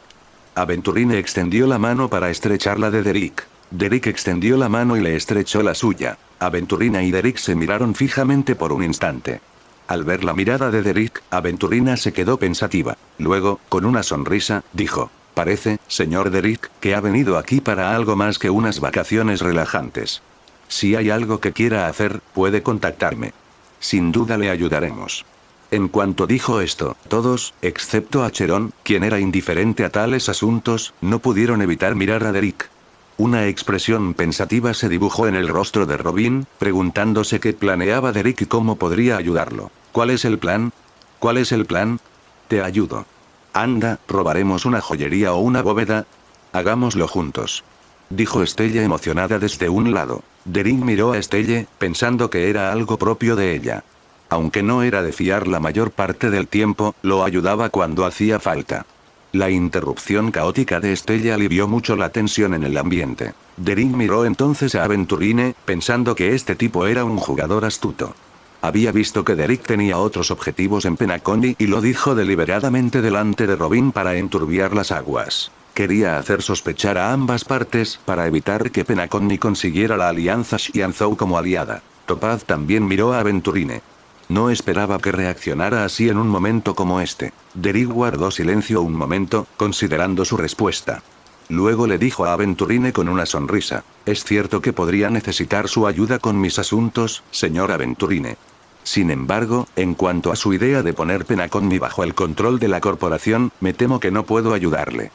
Speaker 1: Aventurine extendió la mano para estrechar la de Derek. Derek extendió la mano y le estrechó la suya. Aventurina y Derek se miraron fijamente por un instante. Al ver la mirada de Derek, Aventurina se quedó pensativa. Luego, con una sonrisa, dijo, «Parece, señor Derek, que ha venido aquí para algo más que unas vacaciones relajantes. Si hay algo que quiera hacer, puede contactarme. Sin duda le ayudaremos». En cuanto dijo esto, todos, excepto Acheron, quien era indiferente a tales asuntos, no pudieron evitar mirar a Derek. Una expresión pensativa se dibujó en el rostro de Robin, preguntándose qué planeaba Derek y cómo podría ayudarlo. «¿Cuál es el plan? ¿Cuál es el plan? Te ayudo. Anda, robaremos una joyería o una bóveda. Hagámoslo juntos», dijo Estelle emocionada desde un lado. Derek miró a Estelle, pensando que era algo propio de ella. Aunque no era de fiar la mayor parte del tiempo, lo ayudaba cuando hacía falta. La interrupción caótica de Estelle alivió mucho la tensión en el ambiente. Derek miró entonces a Aventurine, pensando que este tipo era un jugador astuto. Había visto que Derek tenía otros objetivos en Penacony y lo dijo deliberadamente delante de Robin para enturbiar las aguas. Quería hacer sospechar a ambas partes para evitar que Penacony consiguiera la alianza Xianzhou como aliada. Topaz también miró a Aventurine. No esperaba que reaccionara así en un momento como este. Derek guardó silencio un momento, considerando su respuesta. Luego le dijo a Aventurine con una sonrisa, «Es cierto que podría necesitar su ayuda con mis asuntos, señor Aventurine. Sin embargo, en cuanto a su idea de poner Penacony bajo el control de la corporación, me temo que no puedo ayudarle.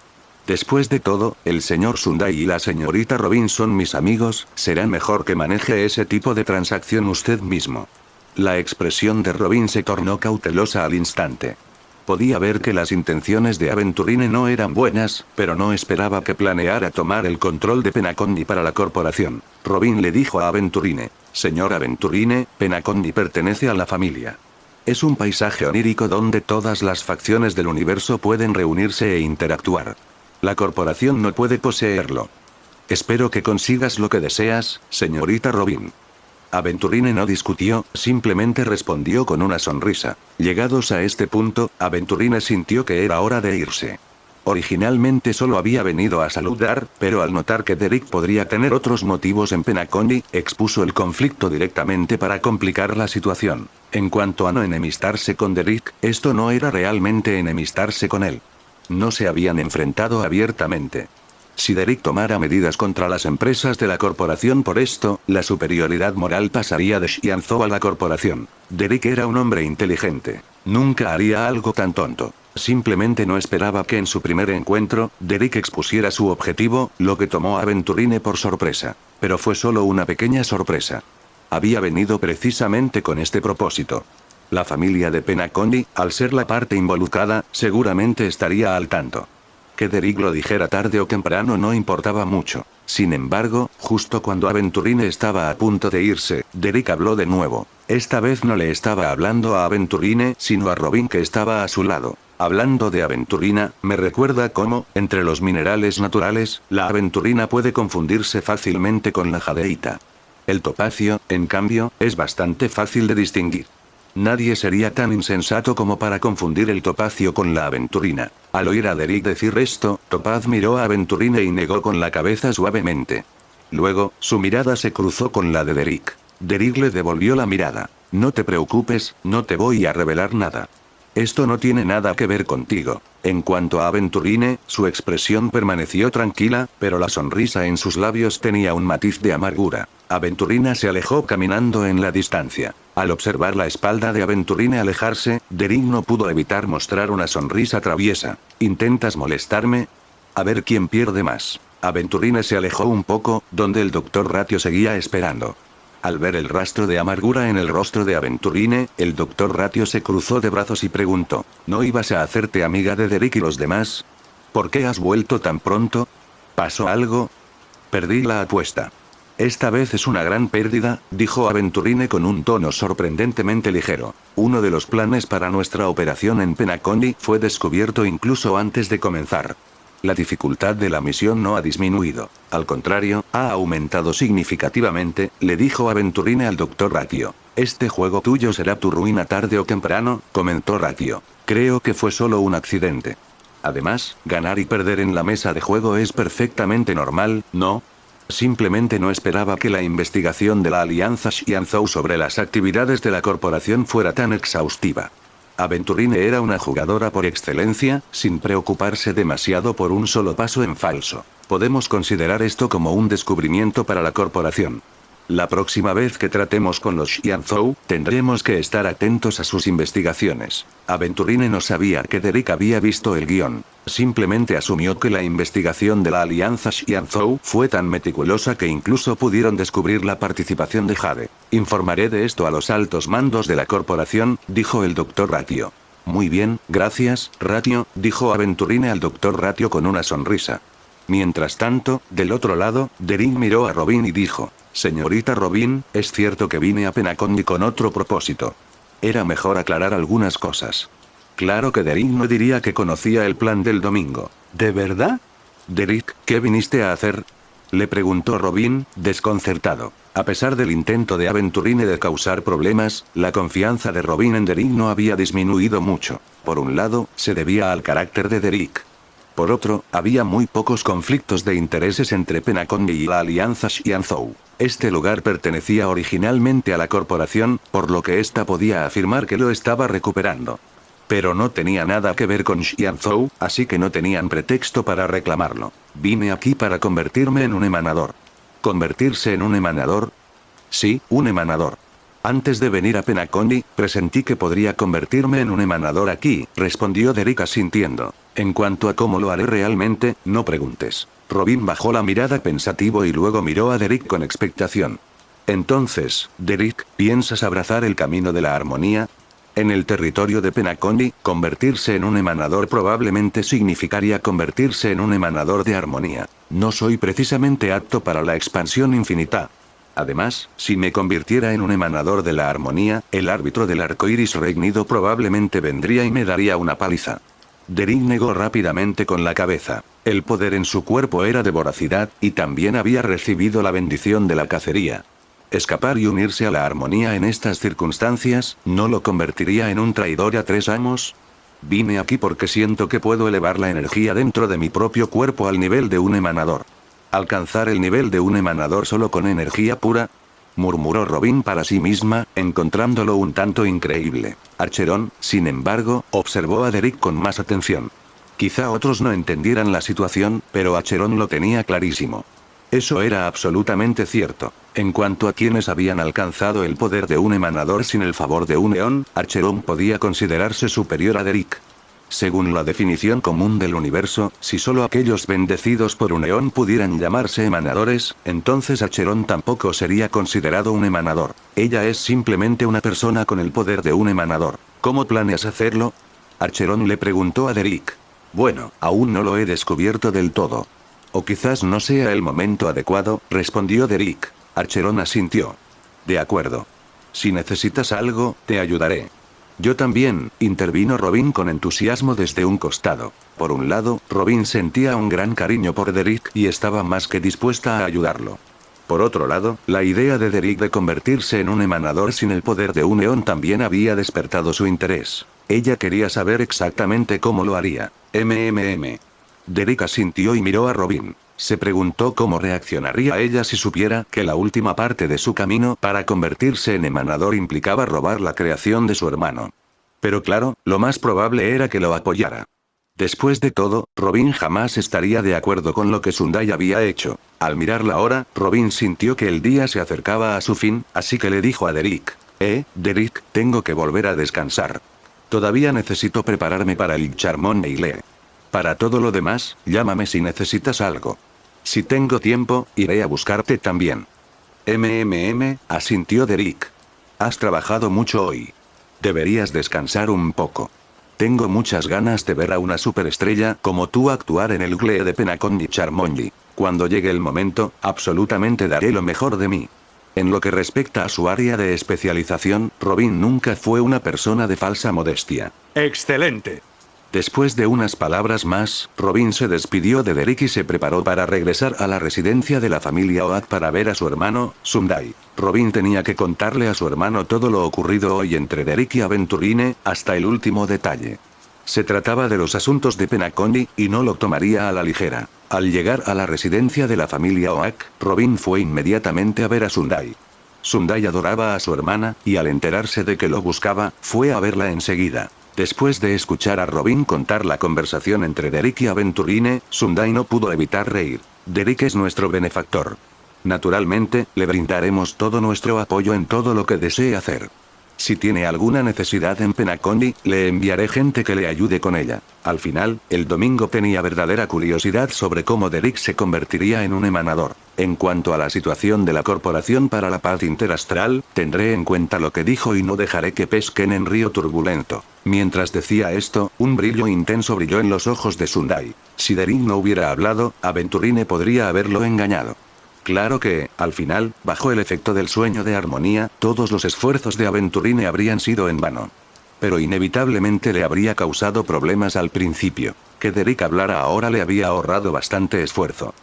Speaker 1: Después de todo, el señor Sundai y la señorita Robin son mis amigos, será mejor que maneje ese tipo de transacción usted mismo». La expresión de Robin se tornó cautelosa al instante. Podía ver que las intenciones de Aventurine no eran buenas, pero no esperaba que planeara tomar el control de Penacony para la corporación. Robin le dijo a Aventurine, «Señor Aventurine, Penacony pertenece a la familia. Es un paisaje onírico donde todas las facciones del universo pueden reunirse e interactuar. La corporación no puede poseerlo. Espero que consigas lo que deseas, señorita Robin». Aventurine no discutió, simplemente respondió con una sonrisa. Llegados a este punto, Aventurine sintió que era hora de irse. Originalmente solo había venido a saludar, pero al notar que Derek podría tener otros motivos en Penacony, expuso el conflicto directamente para complicar la situación. En cuanto a no enemistarse con Derek, esto no era realmente enemistarse con él. No se habían enfrentado abiertamente. Si Derek tomara medidas contra las empresas de la corporación por esto, la superioridad moral pasaría de Xianzhou a la corporación. Derek era un hombre inteligente. Nunca haría algo tan tonto. Simplemente no esperaba que en su primer encuentro, Derek expusiera su objetivo, lo que tomó a Aventurine por sorpresa. Pero fue solo una pequeña sorpresa. Había venido precisamente con este propósito. La familia de Penacony, al ser la parte involucrada, seguramente estaría al tanto. Que Derek lo dijera tarde o temprano no importaba mucho. Sin embargo, justo cuando Aventurine estaba a punto de irse, Derek habló de nuevo. Esta vez no le estaba hablando a Aventurine, sino a Robin que estaba a su lado. Hablando de aventurina, me recuerda cómo, entre los minerales naturales, la aventurina puede confundirse fácilmente con la jadeíta. El topacio, en cambio, es bastante fácil de distinguir. Nadie sería tan insensato como para confundir el topacio con la aventurina. Al oír a Derek decir esto, Topaz miró a Aventurine y negó con la cabeza suavemente. Luego, su mirada se cruzó con la de Derek. Derek le devolvió la mirada. No te preocupes, no te voy a revelar nada. Esto no tiene nada que ver contigo. En cuanto a Aventurine, su expresión permaneció tranquila, pero la sonrisa en sus labios tenía un matiz de amargura. Aventurina se alejó caminando en la distancia. Al observar la espalda de Aventurine alejarse, Derek no pudo evitar mostrar una sonrisa traviesa. ¿Intentas molestarme? A ver quién pierde más. Aventurine se alejó un poco, donde el Dr. Ratio seguía esperando. Al ver el rastro de amargura en el rostro de Aventurine, el Dr. Ratio se cruzó de brazos y preguntó, ¿no ibas a hacerte amiga de Derek y los demás? ¿Por qué has vuelto tan pronto? ¿Pasó algo? Perdí la apuesta. Esta vez es una gran pérdida, dijo Aventurine con un tono sorprendentemente ligero. Uno de los planes para nuestra operación en Penacony fue descubierto incluso antes de comenzar. La dificultad de la misión no ha disminuido. Al contrario, ha aumentado significativamente, le dijo Aventurine al Dr. Ratio. Este juego tuyo será tu ruina tarde o temprano, comentó Ratio. Creo que fue solo un accidente. Además, ganar y perder en la mesa de juego es perfectamente normal, ¿no? Simplemente no esperaba que la investigación de la Alianza Xianzhou sobre las actividades de la corporación fuera tan exhaustiva. Aventurine era una jugadora por excelencia, sin preocuparse demasiado por un solo paso en falso. Podemos considerar esto como un descubrimiento para la corporación. La próxima vez que tratemos con los Xianzhou, tendremos que estar atentos a sus investigaciones. Aventurine no sabía que Derek había visto el guión. Simplemente asumió que la investigación de la Alianza Xianzhou fue tan meticulosa que incluso pudieron descubrir la participación de Jade. Informaré de esto a los altos mandos de la corporación, dijo el Dr. Ratio. Muy bien, gracias, Ratio, dijo Aventurine al Dr. Ratio con una sonrisa. Mientras tanto, del otro lado, Derek miró a Robin y dijo, señorita Robin, es cierto que vine a Penacony con otro propósito. Era mejor aclarar algunas cosas. Claro que Derek no diría que conocía el plan del domingo. ¿De verdad? Derek, ¿qué viniste a hacer? Le preguntó Robin, desconcertado. A pesar del intento de Aventurine de causar problemas, la confianza de Robin en Derek no había disminuido mucho. Por un lado, se debía al carácter de Derek. Por otro, había muy pocos conflictos de intereses entre Penacony y la Alianza Xianzhou. Este lugar pertenecía originalmente a la corporación, por lo que ésta podía afirmar que lo estaba recuperando. Pero no tenía nada que ver con Xianzhou, así que no tenían pretexto para reclamarlo. Vine aquí para convertirme en un emanador. ¿Convertirse en un emanador? Sí, un emanador. Antes de venir a Penacony, presentí que podría convertirme en un emanador aquí, respondió Derek asintiendo. En cuanto a cómo lo haré realmente, no preguntes. Robin bajó la mirada pensativo y luego miró a Derek con expectación. Entonces, Derek, ¿piensas abrazar el camino de la armonía? En el territorio de Penacony, convertirse en un emanador probablemente significaría convertirse en un emanador de armonía. No soy precisamente apto para la expansión infinita. Además, si me convirtiera en un emanador de la armonía, el árbitro del arco iris reñido probablemente vendría y me daría una paliza. Derek negó rápidamente con la cabeza. El poder en su cuerpo era de voracidad, y también había recibido la bendición de la cacería. Escapar y unirse a la armonía en estas circunstancias, ¿no lo convertiría en un traidor a 3 amos? Vine aquí porque siento que puedo elevar la energía dentro de mi propio cuerpo al nivel de un emanador. ¿Alcanzar el nivel de un emanador solo con energía pura? Murmuró Robin para sí misma, encontrándolo un tanto increíble. Acheron, sin embargo, observó a Derek con más atención. Quizá otros no entendieran la situación, pero Acheron lo tenía clarísimo. Eso era absolutamente cierto. En cuanto a quienes habían alcanzado el poder de un emanador sin el favor de un eón, Acheron podía considerarse superior a Derek. Según la definición común del universo, si solo aquellos bendecidos por un eón pudieran llamarse emanadores, entonces Acheron tampoco sería considerado un emanador. Ella es simplemente una persona con el poder de un emanador. ¿Cómo planeas hacerlo? Acheron le preguntó a Derek. Bueno, aún no lo he descubierto del todo. O quizás no sea el momento adecuado, respondió Derek. Acheron asintió. De acuerdo. Si necesitas algo, te ayudaré. Yo también, intervino Robin con entusiasmo desde un costado. Por un lado, Robin sentía un gran cariño por Derek y estaba más que dispuesta a ayudarlo. Por otro lado, la idea de Derek de convertirse en un emanador sin el poder de un eón también había despertado su interés. Ella quería saber exactamente cómo lo haría. Derek asintió y miró a Robin. Se preguntó cómo reaccionaría ella si supiera que la última parte de su camino para convertirse en emanador implicaba robar la creación de su hermano. Pero claro, lo más probable era que lo apoyara. Después de todo, Robin jamás estaría de acuerdo con lo que Sundai había hecho. Al mirar la hora, Robin sintió que el día se acercaba a su fin, así que le dijo a Derek. Derek, tengo que volver a descansar. Todavía necesito prepararme para el Charmon Meile. Para todo lo demás, llámame si necesitas algo. Si tengo tiempo, iré a buscarte también. Asintió Derek. Has trabajado mucho hoy. Deberías descansar un poco. Tengo muchas ganas de ver a una superestrella como tú actuar en el GLE de Penacony Charmonli. Cuando llegue el momento, absolutamente daré lo mejor de mí. En lo que respecta a su área de especialización, Robin nunca fue una persona de falsa modestia.
Speaker 2: ¡Excelente!
Speaker 1: Después de unas palabras más, Robin se despidió de Derek y se preparó para regresar a la residencia de la familia Oak para ver a su hermano, Sundai. Robin tenía que contarle a su hermano todo lo ocurrido hoy entre Derek y Aventurine, hasta el último detalle. Se trataba de los asuntos de Penacony, y no lo tomaría a la ligera. Al llegar a la residencia de la familia Oak, Robin fue inmediatamente a ver a Sundai. Sundai adoraba a su hermana, y al enterarse de que lo buscaba, fue a verla enseguida. Después de escuchar a Robin contar la conversación entre Derek y Aventurine, Sundai no pudo evitar reír. Derek es nuestro benefactor. Naturalmente, le brindaremos todo nuestro apoyo en todo lo que desee hacer. Si tiene alguna necesidad en Penacony, le enviaré gente que le ayude con ella. Al final, el domingo tenía verdadera curiosidad sobre cómo Derek se convertiría en un emanador. En cuanto a la situación de la Corporación para la Paz Interastral, tendré en cuenta lo que dijo y no dejaré que pesquen en río turbulento. Mientras decía esto, un brillo intenso brilló en los ojos de Sundai. Si Derek no hubiera hablado, Aventurine podría haberlo engañado. Claro que, al final, bajo el efecto del sueño de armonía, todos los esfuerzos de Aventurine habrían sido en vano. Pero inevitablemente le habría causado problemas al principio. Que Derek hablara ahora le había ahorrado bastante esfuerzo.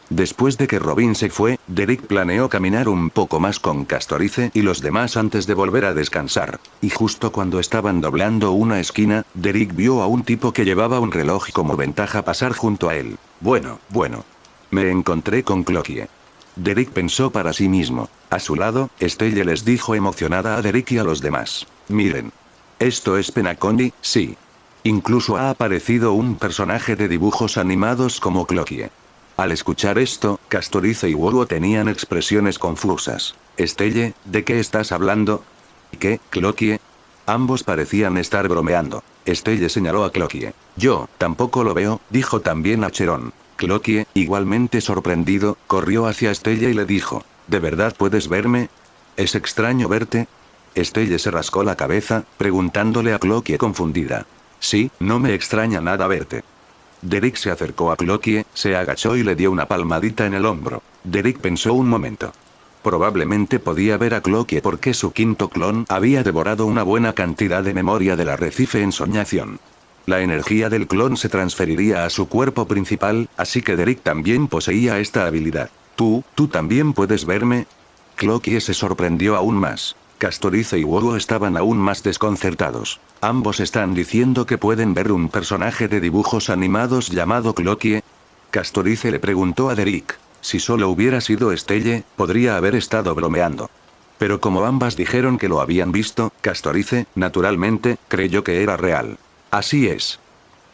Speaker 1: Después de que Robin se fue, Derek planeó caminar un poco más con Castorice y los demás antes de volver a descansar. Y justo cuando estaban doblando una esquina, Derek vio a un tipo que llevaba un reloj como ventaja pasar junto a él. Bueno. Me encontré con Cloquie. Derek pensó para sí mismo. A su lado, Estelle les dijo emocionada a Derek y a los demás. Miren. Esto es Penacony, sí. Incluso ha aparecido un personaje de dibujos animados como Cloquie. Al escuchar esto, Castorice y Wowo tenían expresiones confusas. Estelle, ¿de qué estás hablando? ¿Qué, Cloquie? Ambos parecían estar bromeando. Estelle señaló a Cloquie. Yo, tampoco lo veo, dijo también Acheron. Cloquie, igualmente sorprendido, corrió hacia Estelle y le dijo. ¿De verdad puedes verme? ¿Es extraño verte? Estelle se rascó la cabeza, preguntándole a Cloquie confundida. Sí, no me extraña nada verte. Derek se acercó a Cloquie, se agachó y le dio una palmadita en el hombro. Derek pensó un momento. Probablemente podía ver a Cloquie porque su quinto clon había devorado una buena cantidad de memoria del arrecife en soñación. La energía del clon se transferiría a su cuerpo principal, así que Derek también poseía esta habilidad. ¿Tú también puedes verme? Cloquie se sorprendió aún más. Castorice y Wowo estaban aún más desconcertados. Ambos están diciendo que pueden ver un personaje de dibujos animados llamado Cloquie. Castorice le preguntó a Derek. Si solo hubiera sido Estelle, podría haber estado bromeando. Pero como ambas dijeron que lo habían visto, Castorice, naturalmente, creyó que era real. Así es.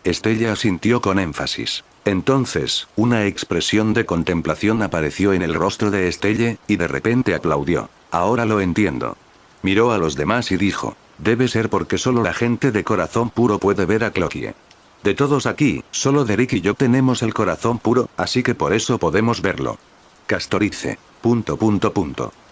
Speaker 1: Estelle asintió con énfasis. Entonces, una expresión de contemplación apareció en el rostro de Estelle, y de repente aplaudió. Ahora lo entiendo. Miró a los demás y dijo. Debe ser porque solo la gente de corazón puro puede ver a Cloquie. De todos aquí, solo Derek y yo tenemos el corazón puro, así que por eso podemos verlo. Castorice.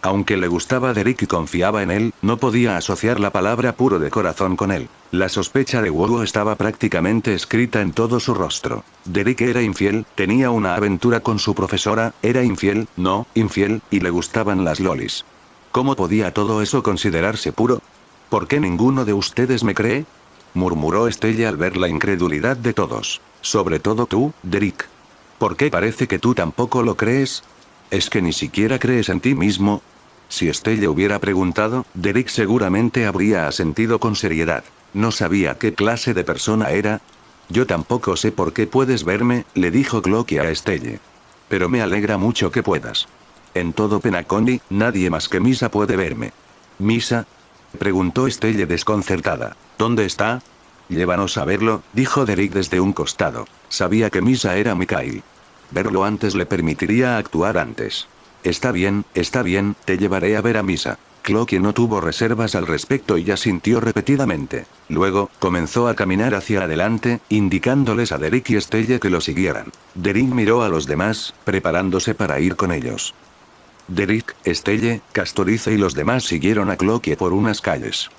Speaker 1: Aunque le gustaba Derek y confiaba en él, no podía asociar la palabra puro de corazón con él. La sospecha de Wowo estaba prácticamente escrita en todo su rostro. Derek era infiel, tenía una aventura con su profesora, era infiel, no, infiel, y le gustaban las lolis. ¿Cómo podía todo eso considerarse puro? ¿Por qué ninguno de ustedes me cree? Murmuró Estelle al ver la incredulidad de todos. Sobre todo tú, Derek. ¿Por qué parece que tú tampoco lo crees? ¿Es que ni siquiera crees en ti mismo? Si Estelle hubiera preguntado, Derek seguramente habría asentido con seriedad. No sabía qué clase de persona era. Yo tampoco sé por qué puedes verme, le dijo Cloaky a Estelle. Pero me alegra mucho que puedas. En todo Penacony, nadie más que Misa puede verme. ¿Misa? Preguntó Estelle desconcertada. ¿Dónde está? Llévanos a verlo, dijo Derek desde un costado. Sabía que Misa era Mikhail. Verlo antes le permitiría actuar antes. Está bien, te llevaré a ver a Misa. Cloaky no tuvo reservas al respecto y asintió repetidamente. Luego, comenzó a caminar hacia adelante, indicándoles a Derek y Estelle que lo siguieran. Derek miró a los demás, preparándose para ir con ellos. Derek, Estelle, Castorice y los demás siguieron a Cloaky por unas calles.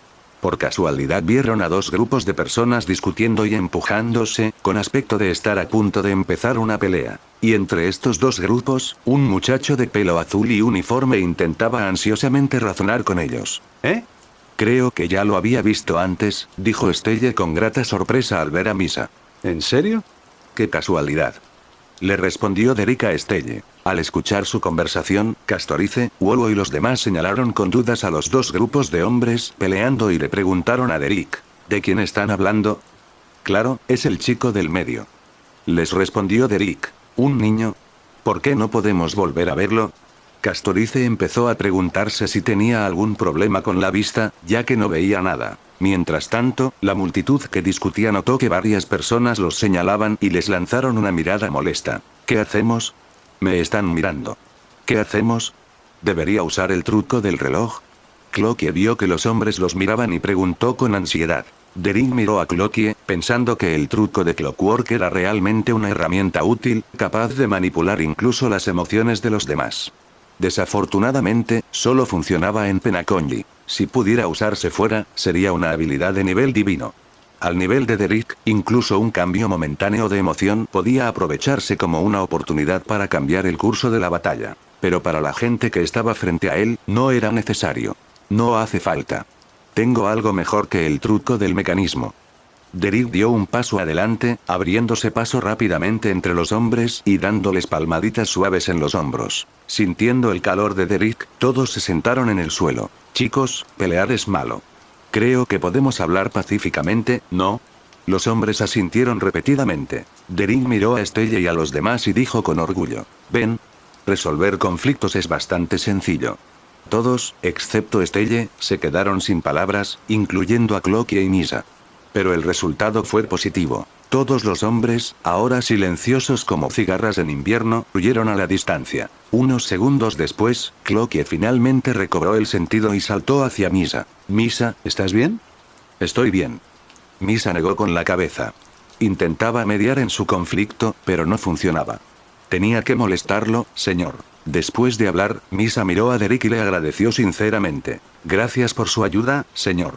Speaker 1: Por casualidad vieron a dos grupos de personas discutiendo y empujándose, con aspecto de estar a punto de empezar una pelea. Y entre estos dos grupos, un muchacho de pelo azul y uniforme intentaba ansiosamente razonar con ellos. ¿Eh? Creo que ya lo había visto antes, dijo Estelle con grata sorpresa al ver a Misa. ¿En serio? ¡Qué casualidad! Le respondió Derek a Estelle. Al escuchar su conversación, Castorice, Wowo y los demás señalaron con dudas a los dos grupos de hombres peleando y le preguntaron a Derek. ¿De quién están hablando? Claro, es el chico del medio. Les respondió Derek. ¿Un niño? ¿Por qué no podemos volver a verlo? Castorice empezó a preguntarse si tenía algún problema con la vista, ya que no veía nada. Mientras tanto, la multitud que discutía notó que varias personas los señalaban y les lanzaron una mirada molesta. ¿Qué hacemos? Me están mirando. ¿Qué hacemos? ¿Debería usar el truco del reloj? Cloaky vio que los hombres los miraban y preguntó con ansiedad. Derek miró a Cloaky, pensando que el truco de Clockwork era realmente una herramienta útil, capaz de manipular incluso las emociones de los demás. Desafortunadamente, solo funcionaba en Penacony. Si pudiera usarse fuera, sería una habilidad de nivel divino. Al nivel de Derek, incluso un cambio momentáneo de emoción podía aprovecharse como una oportunidad para cambiar el curso de la batalla. Pero para la gente que estaba frente a él, no era necesario. No hace falta. Tengo algo mejor que el truco del mecanismo. Derek dio un paso adelante, abriéndose paso rápidamente entre los hombres y dándoles palmaditas suaves en los hombros. Sintiendo el calor de Derek, todos se sentaron en el suelo. Chicos, pelear es malo. Creo que podemos hablar pacíficamente, ¿no? Los hombres asintieron repetidamente. Derek miró a Estelle y a los demás y dijo con orgullo. Ven. Resolver conflictos es bastante sencillo. Todos, excepto Estelle, se quedaron sin palabras, incluyendo a Cloaky y Misa. Pero el resultado fue positivo. Todos los hombres, ahora silenciosos como cigarras en invierno, huyeron a la distancia. Unos segundos después, Cloaky finalmente recobró el sentido y saltó hacia Misa. Misa, ¿estás bien? Estoy bien. Misa negó con la cabeza. Intentaba mediar en su conflicto, pero no funcionaba. Tenía que molestarlo, señor. Después de hablar, Misa miró a Derek y le agradeció sinceramente. Gracias por su ayuda, señor.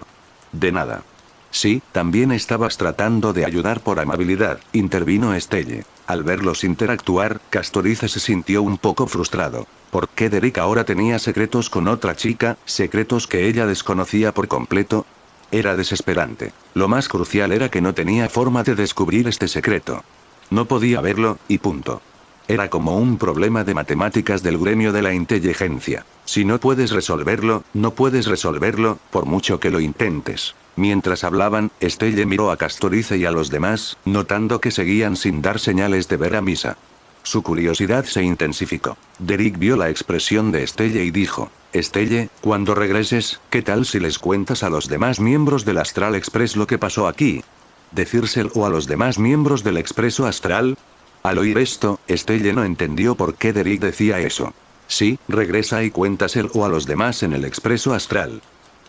Speaker 1: De nada. Sí, también estabas tratando de ayudar por amabilidad, intervino Estelle. Al verlos interactuar, Castorice se sintió un poco frustrado. ¿Por qué Derek ahora tenía secretos con otra chica, secretos que ella desconocía por completo? Era desesperante. Lo más crucial era que no tenía forma de descubrir este secreto. No podía verlo, y punto. Era como un problema de matemáticas del gremio de la inteligencia. Si no puedes resolverlo, no puedes resolverlo, por mucho que lo intentes. Mientras hablaban, Estelle miró a Castorice y a los demás, notando que seguían sin dar señales de ver a Misa. Su curiosidad se intensificó. Derek vio la expresión de Estelle y dijo, Estelle, cuando regreses, ¿qué tal si les cuentas a los demás miembros del Astral Express lo que pasó aquí? ¿Decírselo a los demás miembros del Expreso Astral? Al oír esto, Estelle no entendió por qué Derek decía eso. Sí, regresa y cuéntaselo a los demás en el Expreso Astral.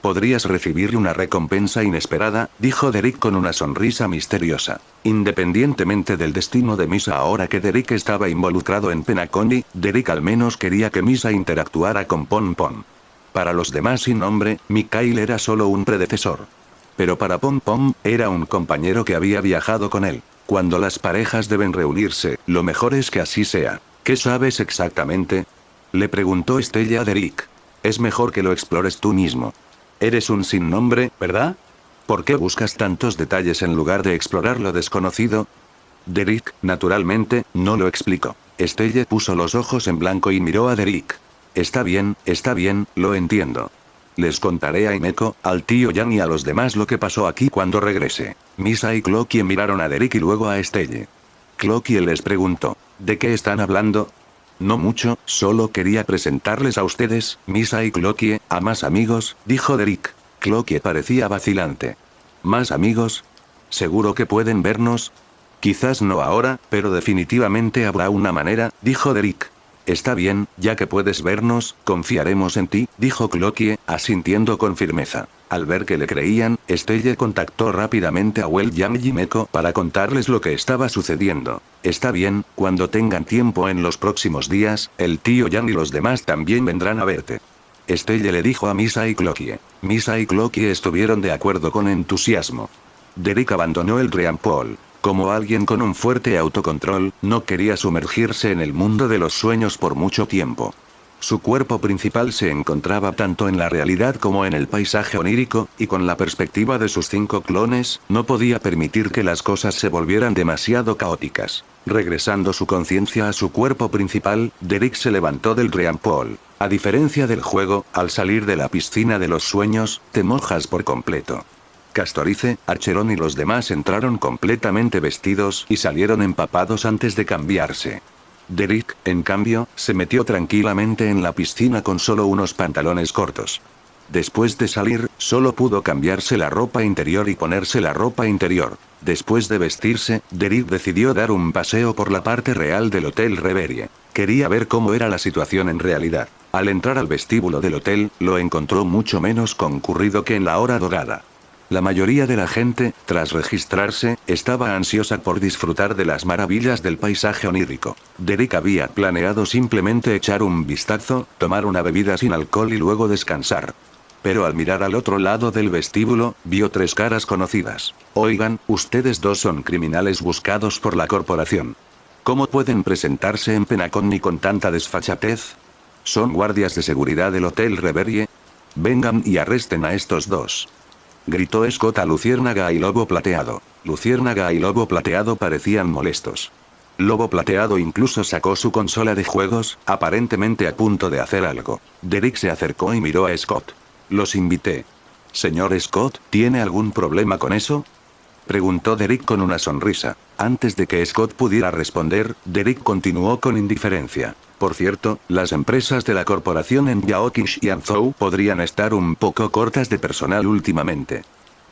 Speaker 1: Podrías recibir una recompensa inesperada, dijo Derek con una sonrisa misteriosa. Independientemente del destino de Misa ahora que Derek estaba involucrado en Penacony, Derek al menos quería que Misa interactuara con Pom Pom. Para los demás sin nombre, Mikhail era solo un predecesor. Pero para Pom Pom, era un compañero que había viajado con él. Cuando las parejas deben reunirse, lo mejor es que así sea. ¿Qué sabes exactamente? Le preguntó Stella a Derek. Es mejor que lo explores tú mismo. Eres un sin nombre, ¿verdad? ¿Por qué buscas tantos detalles en lugar de explorar lo desconocido? Derek, naturalmente, no lo explicó. Stella puso los ojos en blanco y miró a Derek. Está bien, lo entiendo. Les contaré a Himeko, al tío Jan y a los demás lo que pasó aquí cuando regrese. Misa y Cloakie miraron a Derek y luego a Stella. Cloakie les preguntó, ¿de qué están hablando? No mucho, solo quería presentarles a ustedes, Misa y Cloakie, a más amigos, dijo Derek. Cloakie parecía vacilante. ¿Más amigos? ¿Seguro que pueden vernos? Quizás no ahora, pero definitivamente habrá una manera, dijo Derek. Está bien, ya que puedes vernos, confiaremos en ti, dijo Cloakie, asintiendo con firmeza. Al ver que le creían, Stella contactó rápidamente a Well Jan y Himeko para contarles lo que estaba sucediendo. Está bien, cuando tengan tiempo en los próximos días, el tío Jan y los demás también vendrán a verte. Stella le dijo a Misa y Cloakie. Misa y Cloakie estuvieron de acuerdo con entusiasmo. Derek abandonó el Dream Pool. Como alguien con un fuerte autocontrol, no quería sumergirse en el mundo de los sueños por mucho tiempo. Su cuerpo principal se encontraba tanto en la realidad como en el paisaje onírico, y con la perspectiva de sus 5 clones, no podía permitir que las cosas se volvieran demasiado caóticas. Regresando su conciencia a su cuerpo principal, Derek se levantó del Dream Pool. A diferencia del juego, al salir de la piscina de los sueños, te mojas por completo. Castorice, Archeron y los demás entraron completamente vestidos y salieron empapados antes de cambiarse. Derek, en cambio, se metió tranquilamente en la piscina con solo unos pantalones cortos. Después de salir, solo pudo cambiarse la ropa interior y ponerse la ropa interior. Después de vestirse, Derek decidió dar un paseo por la parte real del Hotel Reverie. Quería ver cómo era la situación en realidad. Al entrar al vestíbulo del hotel, lo encontró mucho menos concurrido que en la hora dorada. La mayoría de la gente, tras registrarse, estaba ansiosa por disfrutar de las maravillas del paisaje onírico. Derek había planeado simplemente echar un vistazo, tomar una bebida sin alcohol y luego descansar. Pero al mirar al otro lado del vestíbulo, vio 3 caras conocidas. Oigan, ustedes 2 son criminales buscados por la corporación. ¿Cómo pueden presentarse en Penacony con tanta desfachatez? ¿Son guardias de seguridad del Hotel Reverie? Vengan y arresten a estos 2. Gritó Scott a Luciérnaga y Lobo Plateado. Luciérnaga y Lobo Plateado parecían molestos. Lobo Plateado incluso sacó su consola de juegos, aparentemente a punto de hacer algo. Derek se acercó y miró a Scott. Los invité. Señor Scott, ¿tiene algún problema con eso? Preguntó Derek con una sonrisa. Antes de que Scott pudiera responder, Derek continuó con indiferencia. Por cierto, las empresas de la corporación en Yaokish y Anzhou podrían estar un poco cortas de personal últimamente.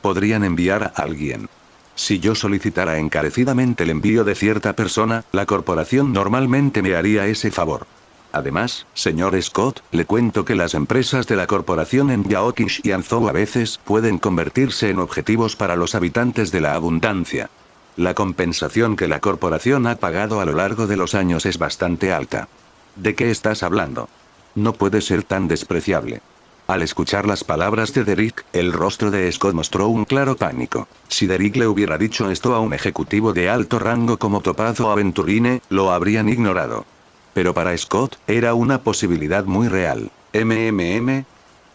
Speaker 1: Podrían enviar a alguien. Si yo solicitara encarecidamente el envío de cierta persona, la corporación normalmente me haría ese favor. Además, señor Scott, le cuento que las empresas de la corporación en Yaokish y Anzhou a veces pueden convertirse en objetivos para los habitantes de la abundancia. La compensación que la corporación ha pagado a lo largo de los años es bastante alta. ¿De qué estás hablando? No puede ser tan despreciable. Al escuchar las palabras de Derek, el rostro de Scott mostró un claro pánico. Si Derek le hubiera dicho esto a un ejecutivo de alto rango como Topazo Aventurine, lo habrían ignorado. Pero para Scott, era una posibilidad muy real.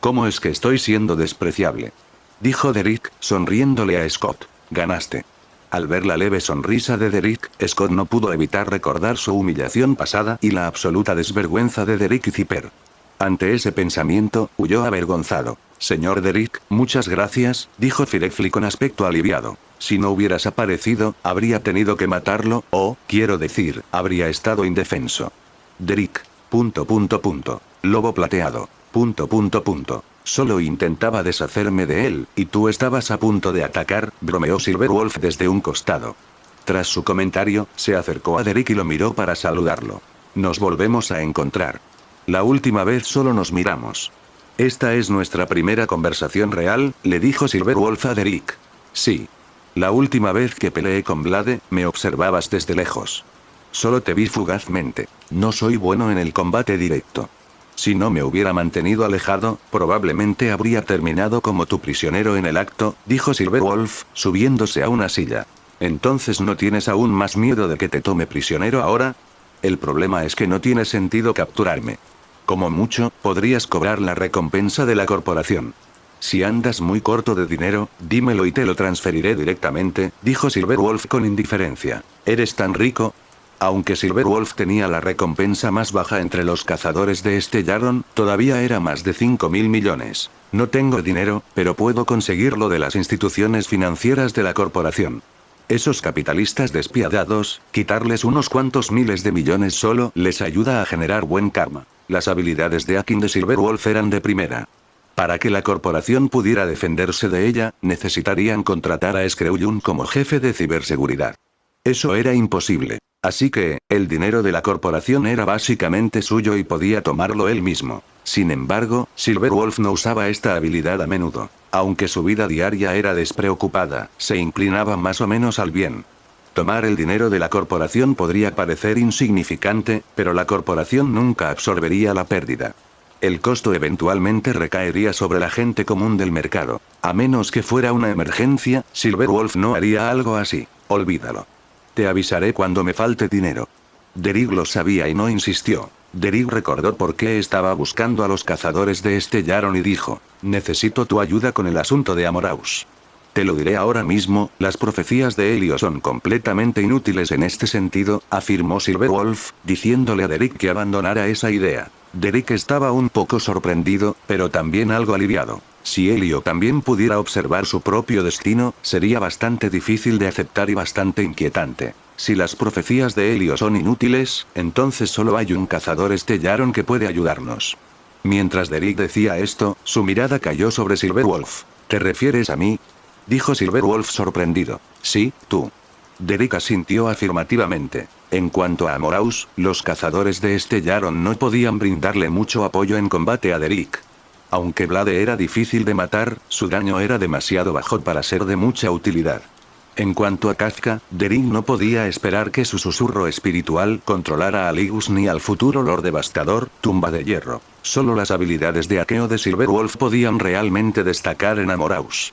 Speaker 1: ¿Cómo es que estoy siendo despreciable? Dijo Derek, sonriéndole a Scott. Ganaste. Al ver la leve sonrisa de Derek, Scott no pudo evitar recordar su humillación pasada y la absoluta desvergüenza de Derek y Zipper. Ante ese pensamiento, huyó avergonzado. Señor Derek, muchas gracias, dijo Firefly con aspecto aliviado. Si no hubieras aparecido, habría tenido que matarlo, o, quiero decir, habría estado indefenso. Derek. Lobo plateado. Solo intentaba deshacerme de él, y tú estabas a punto de atacar, bromeó Silverwolf desde un costado. Tras su comentario, se acercó a Derek y lo miró para saludarlo. Nos volvemos a encontrar. La última vez solo nos miramos. Esta es nuestra primera conversación real, le dijo Silverwolf a Derek. Sí. La última vez que peleé con Blade, me observabas desde lejos. Solo te vi fugazmente. No soy bueno en el combate directo. Si no me hubiera mantenido alejado, probablemente habría terminado como tu prisionero en el acto, dijo Silverwolf, subiéndose a una silla. ¿Entonces no tienes aún más miedo de que te tome prisionero ahora? El problema es que no tiene sentido capturarme. Como mucho, podrías cobrar la recompensa de la corporación. Si andas muy corto de dinero, dímelo y te lo transferiré directamente, dijo Silverwolf con indiferencia. ¿Eres tan rico? Aunque Silverwolf tenía la recompensa más baja entre los cazadores de Estellaron, todavía era más de 5.000 millones. No tengo dinero, pero puedo conseguirlo de las instituciones financieras de la corporación. Esos capitalistas despiadados, quitarles unos cuantos miles de millones solo les ayuda a generar buen karma. Las habilidades de hacking de Silverwolf eran de primera. Para que la corporación pudiera defenderse de ella, necesitarían contratar a Screwyun como jefe de ciberseguridad. Eso era imposible. Así que, el dinero de la corporación era básicamente suyo y podía tomarlo él mismo. Sin embargo, Silverwolf no usaba esta habilidad a menudo. Aunque su vida diaria era despreocupada, se inclinaba más o menos al bien. Tomar el dinero de la corporación podría parecer insignificante, pero la corporación nunca absorbería la pérdida. El costo eventualmente recaería sobre la gente común del mercado. A menos que fuera una emergencia, Silverwolf no haría algo así. Olvídalo. Te avisaré cuando me falte dinero. Derek lo sabía y no insistió. Derek recordó por qué estaba buscando a los cazadores de Estellaron y dijo: necesito tu ayuda con el asunto de Amoraus. Te lo diré ahora mismo, las profecías de Helio son completamente inútiles en este sentido, afirmó Silverwolf, diciéndole a Derek que abandonara esa idea. Derek estaba un poco sorprendido, pero también algo aliviado. Si Helio también pudiera observar su propio destino, sería bastante difícil de aceptar y bastante inquietante. Si las profecías de Helio son inútiles, entonces solo hay un cazador Estellaron que puede ayudarnos. Mientras Derek decía esto, su mirada cayó sobre Silverwolf. ¿Te refieres a mí?, dijo Silverwolf sorprendido. Sí, tú. Derek asintió afirmativamente. En cuanto a Amoraus, los cazadores de Estellaron no podían brindarle mucho apoyo en combate a Derek. Aunque Blade era difícil de matar, su daño era demasiado bajo para ser de mucha utilidad. En cuanto a Kafka, Derek no podía esperar que su susurro espiritual controlara a Ligus ni al futuro Lord Devastador, Tumba de Hierro. Solo las habilidades de hackeo de Silverwolf podían realmente destacar en Amoraus.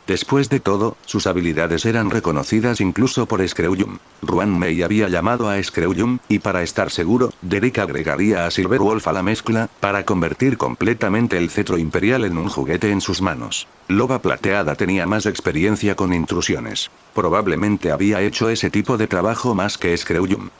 Speaker 1: Después de todo, sus habilidades eran reconocidas incluso por Screwyun. Ruan Mei había llamado a Screwyun, y para estar seguro, Derek agregaría a Silverwolf a la mezcla, para convertir completamente el cetro imperial en un juguete en sus manos. Loba Plateada tenía más experiencia con intrusiones. Probablemente había hecho ese tipo de trabajo más que Screwyun.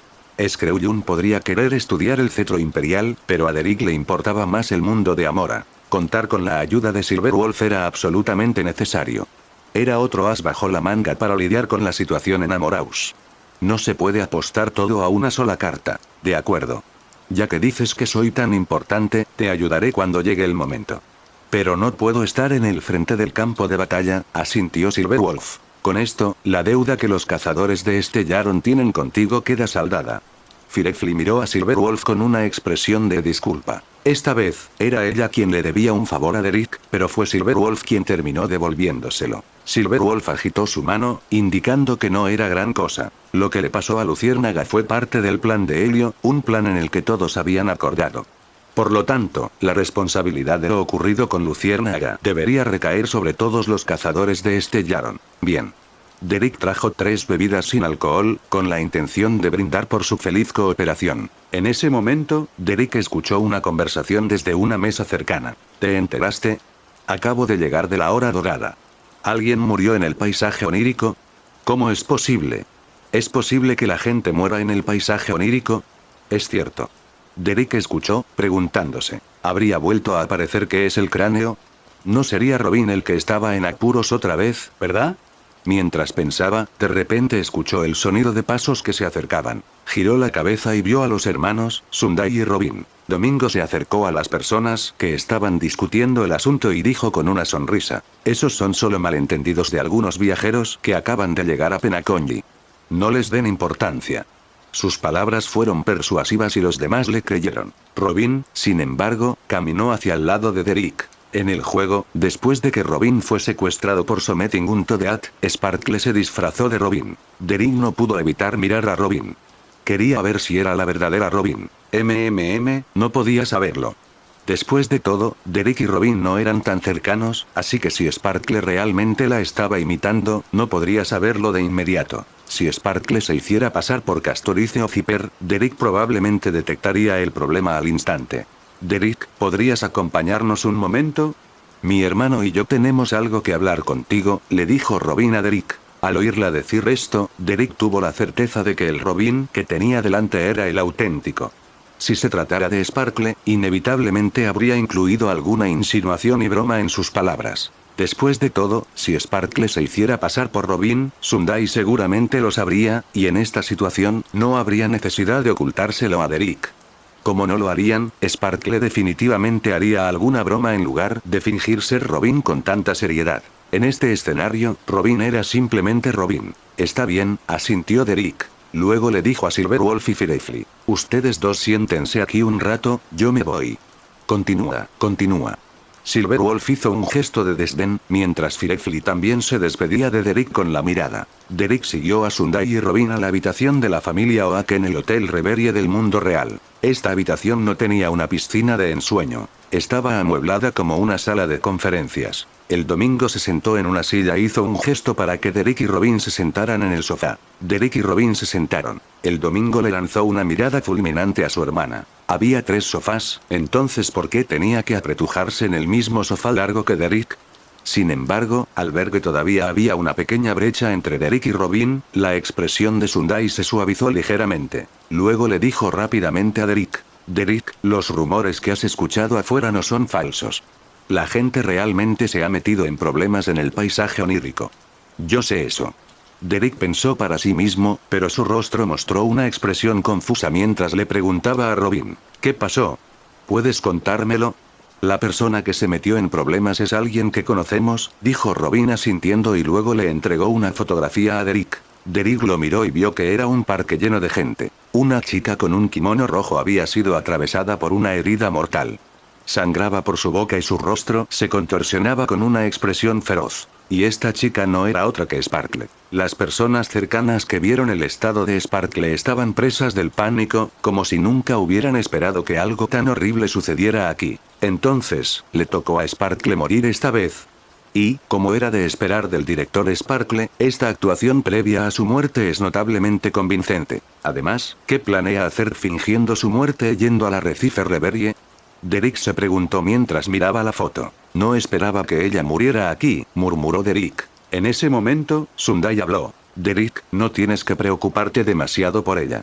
Speaker 1: Screwyun podría querer estudiar el cetro imperial, pero a Derek le importaba más el mundo de Amora. Contar con la ayuda de Silverwolf era absolutamente necesario. Era otro as bajo la manga para lidiar con la situación en Amoraus. No se puede apostar todo a una sola carta. De acuerdo. Ya que dices que soy tan importante, te ayudaré cuando llegue el momento. Pero no puedo estar en el frente del campo de batalla, asintió Silverwolf. Con esto, la deuda que los cazadores de Estellaron tienen contigo queda saldada. Firefly miró a Silverwolf con una expresión de disculpa. Esta vez, era ella quien le debía un favor a Derek, pero fue Silverwolf quien terminó devolviéndoselo. Silverwolf agitó su mano, indicando que no era gran cosa. Lo que le pasó a Luciérnaga fue parte del plan de Helio, un plan en el que todos habían acordado. Por lo tanto, la responsabilidad de lo ocurrido con Luciérnaga debería recaer sobre todos los cazadores de Estellaron. Bien. Derek trajo 3 bebidas sin alcohol, con la intención de brindar por su feliz cooperación. En ese momento, Derek escuchó una conversación desde una mesa cercana. ¿Te enteraste? Acabo de llegar de la hora dorada. ¿Alguien murió en el paisaje onírico? ¿Cómo es posible? ¿Es posible que la gente muera en el paisaje onírico? Es cierto. Derek escuchó, preguntándose. ¿Habría vuelto a aparecer que es el cráneo? No sería Robin el que estaba en apuros otra vez, ¿verdad? Mientras pensaba, de repente escuchó el sonido de pasos que se acercaban. Giró la cabeza y vio a los hermanos, Sundai y Robin. Domingo se acercó a las personas que estaban discutiendo el asunto y dijo con una sonrisa: esos son solo malentendidos de algunos viajeros que acaban de llegar a Penaconyi. No les den importancia. Sus palabras fueron persuasivas y los demás le creyeron. Robin, sin embargo, caminó hacia el lado de Derek. En el juego, después de que Robin fue secuestrado por Something Untold, Sparkle se disfrazó de Robin. Derek no pudo evitar mirar a Robin. Quería ver si era la verdadera Robin. No podía saberlo. Después de todo, Derek y Robin no eran tan cercanos, así que si Sparkle realmente la estaba imitando, no podría saberlo de inmediato. Si Sparkle se hiciera pasar por Castorice o Zipper, Derek probablemente detectaría el problema al instante. Derek, ¿podrías acompañarnos un momento? Mi hermano y yo tenemos algo que hablar contigo, le dijo Robin a Derek. Al oírla decir esto, Derek tuvo la certeza de que el Robin que tenía delante era el auténtico. Si se tratara de Sparkle, inevitablemente habría incluido alguna insinuación y broma en sus palabras. Después de todo, si Sparkle se hiciera pasar por Robin, Sundai seguramente lo sabría, y en esta situación, no habría necesidad de ocultárselo a Derek. Como no lo harían, Sparkle definitivamente haría alguna broma en lugar de fingir ser Robin con tanta seriedad. En este escenario, Robin era simplemente Robin. Está bien, asintió Derek. Luego le dijo a Silverwolf y Firefly. Ustedes dos siéntense aquí un rato, yo me voy. Continúa. Silverwolf hizo un gesto de desdén, mientras Firefly también se despedía de Derek con la mirada. Derek siguió a Sundai y Robin a la habitación de la familia Oak en el Hotel Reverie del mundo real. Esta habitación no tenía una piscina de ensueño. Estaba amueblada como una sala de conferencias. El domingo se sentó en una silla e hizo un gesto para que Derek y Robin se sentaran en el sofá. Derek y Robin se sentaron. El domingo le lanzó una mirada fulminante a su hermana. Había 3 sofás, entonces ¿por qué tenía que apretujarse en el mismo sofá largo que Derek? Sin embargo, al ver que todavía había una pequeña brecha entre Derek y Robin, la expresión de Sundai se suavizó ligeramente. Luego le dijo rápidamente a Derek. Derek, los rumores que has escuchado afuera no son falsos. La gente realmente se ha metido en problemas en el paisaje onírico. Yo sé eso. Derek pensó para sí mismo, pero su rostro mostró una expresión confusa mientras le preguntaba a Robin. ¿Qué pasó? ¿Puedes contármelo? La persona que se metió en problemas es alguien que conocemos, dijo Robin asintiendo y luego le entregó una fotografía a Derek. Derek lo miró y vio que era un parque lleno de gente. Una chica con un kimono rojo había sido atravesada por una herida mortal. Sangraba por su boca y su rostro se contorsionaba con una expresión feroz. Y esta chica no era otra que Sparkle. Las personas cercanas que vieron el estado de Sparkle estaban presas del pánico, como si nunca hubieran esperado que algo tan horrible sucediera aquí. Entonces, le tocó a Sparkle morir esta vez. Y, como era de esperar del director Sparkle, esta actuación previa a su muerte es notablemente convincente. Además, ¿qué planea hacer fingiendo su muerte yendo al arrecife Reverie? Derek se preguntó mientras miraba la foto. No esperaba que ella muriera aquí, murmuró Derek. En ese momento, Sundai habló. Derek, no tienes que preocuparte demasiado por ella.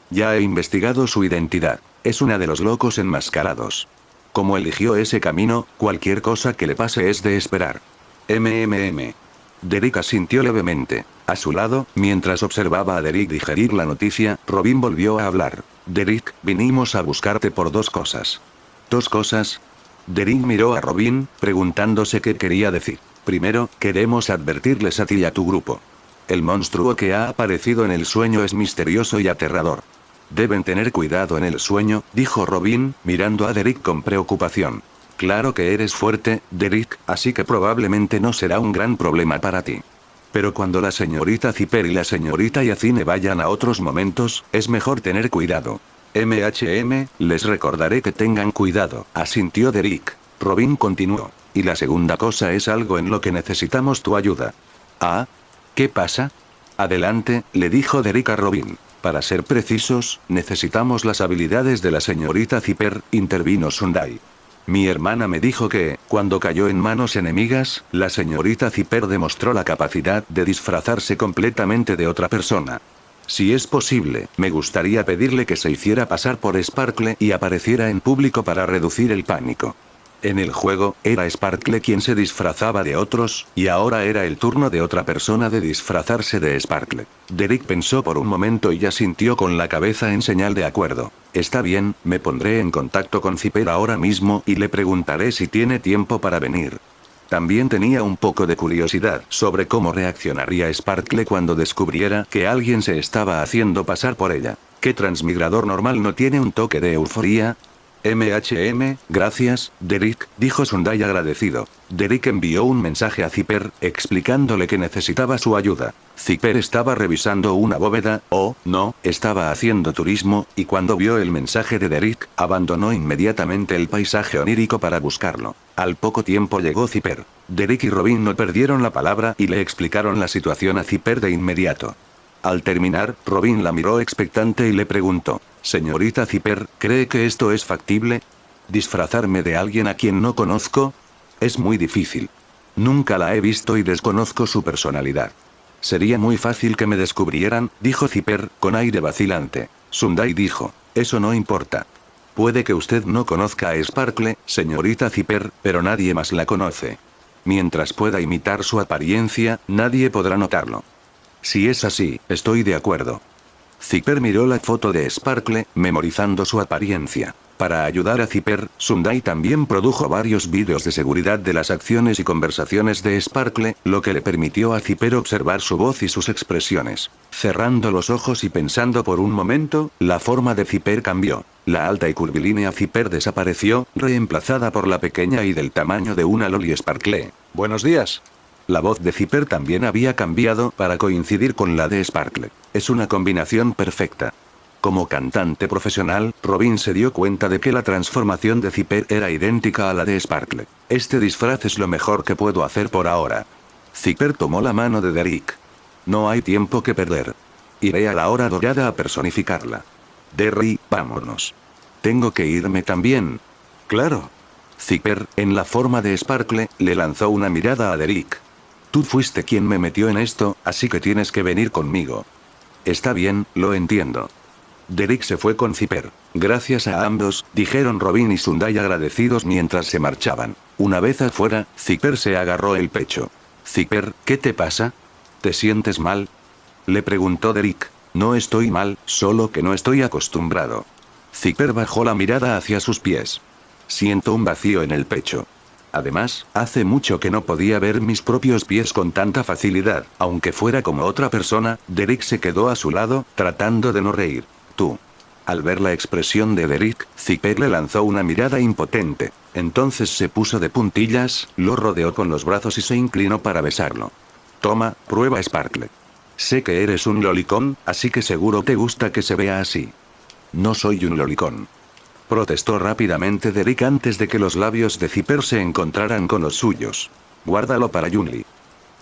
Speaker 1: Ya he investigado su identidad. Es una de los locos enmascarados. Como eligió ese camino, cualquier cosa que le pase es de esperar. Derek asintió levemente. A su lado, mientras observaba a Derek digerir la noticia, Robin volvió a hablar. Derek, vinimos a buscarte por 2 cosas. ¿2 cosas? Derek miró a Robin, preguntándose qué quería decir. Primero, queremos advertirles a ti y a tu grupo. El monstruo que ha aparecido en el sueño es misterioso y aterrador. Deben tener cuidado en el sueño, dijo Robin, mirando a Derek con preocupación. Claro que eres fuerte, Derek, así que probablemente no será un gran problema para ti. Pero cuando la señorita Zipper y la señorita Yacine vayan a otros momentos, es mejor tener cuidado. Les recordaré que tengan cuidado, asintió Derek. Robin continuó. Y la segunda cosa es algo en lo que necesitamos tu ayuda. ¿Ah? ¿Qué pasa? Adelante, le dijo Derek a Robin. Para ser precisos, necesitamos las habilidades de la señorita Zipper, intervino Sundai. Mi hermana me dijo que, cuando cayó en manos enemigas, la señorita Zipper demostró la capacidad de disfrazarse completamente de otra persona. Si es posible, me gustaría pedirle que se hiciera pasar por Sparkle y apareciera en público para reducir el pánico. En el juego, era Sparkle quien se disfrazaba de otros, y ahora era el turno de otra persona de disfrazarse de Sparkle. Derek pensó por un momento y asintió con la cabeza en señal de acuerdo. Está bien, me pondré en contacto con Zipper ahora mismo y le preguntaré si tiene tiempo para venir. También tenía un poco de curiosidad sobre cómo reaccionaría Sparkle cuando descubriera que alguien se estaba haciendo pasar por ella. ¿Qué transmigrador normal no tiene un toque de euforía? Gracias, Derek, dijo Sundai agradecido. Derek envió un mensaje a Zipper, explicándole que necesitaba su ayuda. Zipper estaba revisando una bóveda, no, estaba haciendo turismo, y cuando vio el mensaje de Derek, abandonó inmediatamente el paisaje onírico para buscarlo. Al poco tiempo llegó Zipper. Derek y Robin no perdieron la palabra y le explicaron la situación a Zipper de inmediato. Al terminar, Robin la miró expectante y le preguntó: «Señorita Zipper, ¿cree que esto es factible? ¿Disfrazarme de alguien a quien no conozco? Es muy difícil. Nunca la he visto y desconozco su personalidad». «Sería muy fácil que me descubrieran», dijo Zipper, con aire vacilante. Sundai dijo: «Eso no importa. Puede que usted no conozca a Sparkle, señorita Zipper, pero nadie más la conoce. Mientras pueda imitar su apariencia, nadie podrá notarlo». «Si es así, estoy de acuerdo». Zipper miró la foto de Sparkle, memorizando su apariencia. Para ayudar a Zipper, Sundai también produjo varios vídeos de seguridad de las acciones y conversaciones de Sparkle, lo que le permitió a Zipper observar su voz y sus expresiones. Cerrando los ojos y pensando por un momento, la forma de Zipper cambió. La alta y curvilínea Zipper desapareció, reemplazada por la pequeña y del tamaño de una loli Sparkle. «Buenos días». La voz de Zipper también había cambiado para coincidir con la de Sparkle. Es una combinación perfecta. Como cantante profesional, Robin se dio cuenta de que la transformación de Zipper era idéntica a la de Sparkle. «Este disfraz es lo mejor que puedo hacer por ahora». Zipper tomó la mano de Derek. «No hay tiempo que perder. Iré a la hora dorada a personificarla». «Derry, vámonos». «Tengo que irme también». «Claro». Zipper, en la forma de Sparkle, le lanzó una mirada a Derek. «Tú fuiste quien me metió en esto, así que tienes que venir conmigo». «Está bien, lo entiendo». Derek se fue con Zipper. «Gracias a ambos», dijeron Robin y Sundai agradecidos mientras se marchaban. Una vez afuera, Zipper se agarró el pecho. «Zipper, ¿qué te pasa? ¿Te sientes mal?», le preguntó Derek. «No estoy mal, solo que no estoy acostumbrado». Zipper bajó la mirada hacia sus pies. «Siento un vacío en el pecho. Además, hace mucho que no podía ver mis propios pies con tanta facilidad». Aunque fuera como otra persona, Derek se quedó a su lado, tratando de no reír. «Tú». Al ver la expresión de Derek, Zipper le lanzó una mirada impotente. Entonces se puso de puntillas, lo rodeó con los brazos y se inclinó para besarlo. «Toma, prueba Sparkle. Sé que eres un lolicón, así que seguro te gusta que se vea así». «No soy un lolicón», protestó rápidamente Derek antes de que los labios de Zipper se encontraran con los suyos. «Guárdalo para Junli».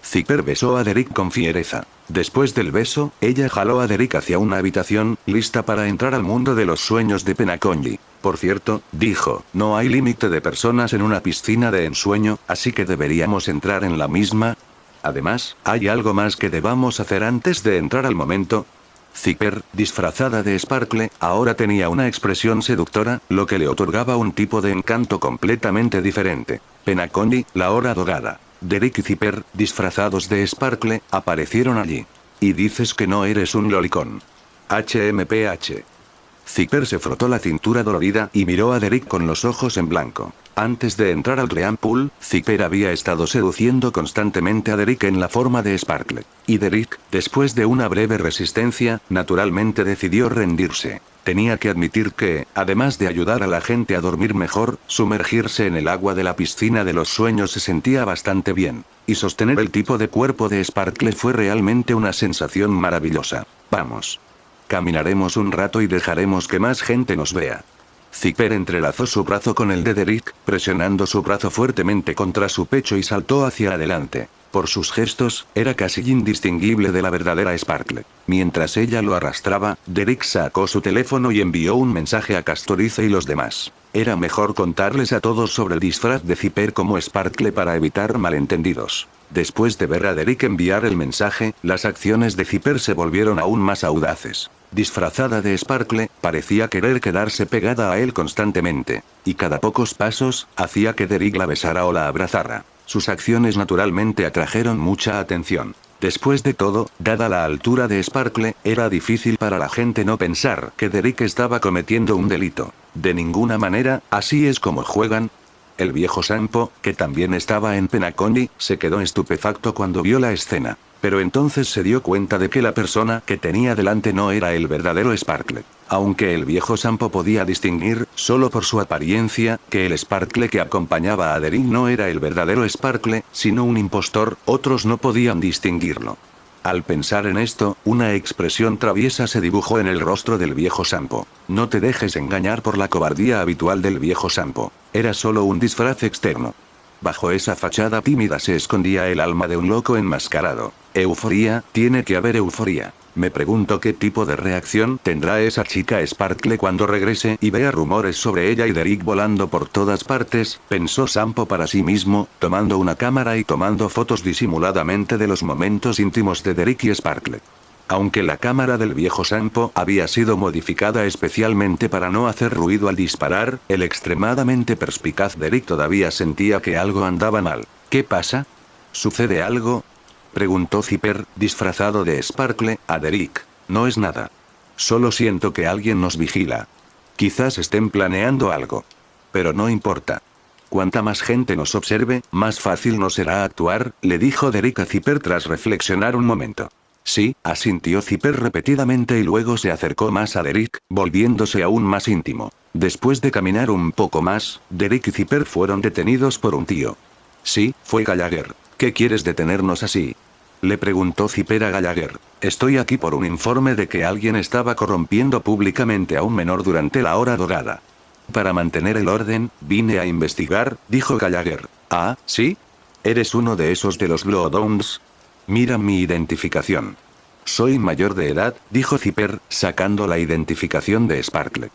Speaker 1: Zipper besó a Derek con fiereza. Después del beso, ella jaló a Derek hacia una habitación, lista para entrar al mundo de los sueños de Penacony. «Por cierto», dijo, «no hay límite de personas en una piscina de ensueño, así que deberíamos entrar en la misma. Además, ¿hay algo más que debamos hacer antes de entrar al momento?». Zipper, disfrazada de Sparkle, ahora tenía una expresión seductora, lo que le otorgaba un tipo de encanto completamente diferente. Penacony, la hora dorada. Derek y Zipper, disfrazados de Sparkle, aparecieron allí. «¿Y dices que no eres un lolicón?». HMPH. Zipper se frotó la cintura dolorida y miró a Derek con los ojos en blanco. Antes de entrar al Dream Pool, Zipper había estado seduciendo constantemente a Derek en la forma de Sparkle. Y Derek, después de una breve resistencia, naturalmente decidió rendirse. Tenía que admitir que, además de ayudar a la gente a dormir mejor, sumergirse en el agua de la piscina de los sueños se sentía bastante bien. Y sostener el tipo de cuerpo de Sparkle fue realmente una sensación maravillosa. «Vamos. Caminaremos un rato y dejaremos que más gente nos vea». Zipper entrelazó su brazo con el de Derek, presionando su brazo fuertemente contra su pecho y saltó hacia adelante. Por sus gestos, era casi indistinguible de la verdadera Sparkle. Mientras ella lo arrastraba, Derek sacó su teléfono y envió un mensaje a Castorice y los demás. Era mejor contarles a todos sobre el disfraz de Zipper como Sparkle para evitar malentendidos. Después de ver a Derek enviar el mensaje, las acciones de Zipper se volvieron aún más audaces. Disfrazada de Sparkle, parecía querer quedarse pegada a él constantemente. Y cada pocos pasos, hacía que Derek la besara o la abrazara. Sus acciones naturalmente atrajeron mucha atención. Después de todo, dada la altura de Sparkle, era difícil para la gente no pensar que Derek estaba cometiendo un delito. De ninguna manera, así es como juegan. El viejo Sampo, que también estaba en Penacony, se quedó estupefacto cuando vio la escena. Pero entonces se dio cuenta de que la persona que tenía delante no era el verdadero Sparkle. Aunque el viejo Sampo podía distinguir, solo por su apariencia, que el Sparkle que acompañaba a Derek no era el verdadero Sparkle, sino un impostor, otros no podían distinguirlo. Al pensar en esto, una expresión traviesa se dibujó en el rostro del viejo Sampo. No te dejes engañar por la cobardía habitual del viejo Sampo. Era solo un disfraz externo. Bajo esa fachada tímida se escondía el alma de un loco enmascarado. Euforia, tiene que haber euforia. Me pregunto qué tipo de reacción tendrá esa chica Sparkle cuando regrese y vea rumores sobre ella y Derek volando por todas partes, pensó Sampo para sí mismo, tomando una cámara y tomando fotos disimuladamente de los momentos íntimos de Derek y Sparkle. Aunque la cámara del viejo Sampo había sido modificada especialmente para no hacer ruido al disparar, el extremadamente perspicaz Derek todavía sentía que algo andaba mal. ¿Qué pasa? ¿Sucede algo?, preguntó Zipper, disfrazado de Sparkle, a Derek. No es nada. Solo siento que alguien nos vigila. Quizás estén planeando algo. Pero no importa. Cuanta más gente nos observe, más fácil nos será actuar, le dijo Derek a Zipper tras reflexionar un momento. Sí, asintió Zipper repetidamente y luego se acercó más a Derek, volviéndose aún más íntimo. Después de caminar un poco más, Derek y Zipper fueron detenidos por un tío. Sí, fue Gallagher. ¿Qué quieres detenernos así?, le preguntó Zipper a Gallagher. Estoy aquí por un informe de que alguien estaba corrompiendo públicamente a un menor durante la hora dorada. Para mantener el orden, vine a investigar, dijo Gallagher. Ah, ¿sí? ¿Eres uno de esos de los Bloodhounds? Mira mi identificación. Soy mayor de edad, dijo Zipper, sacando la identificación de Sparkle.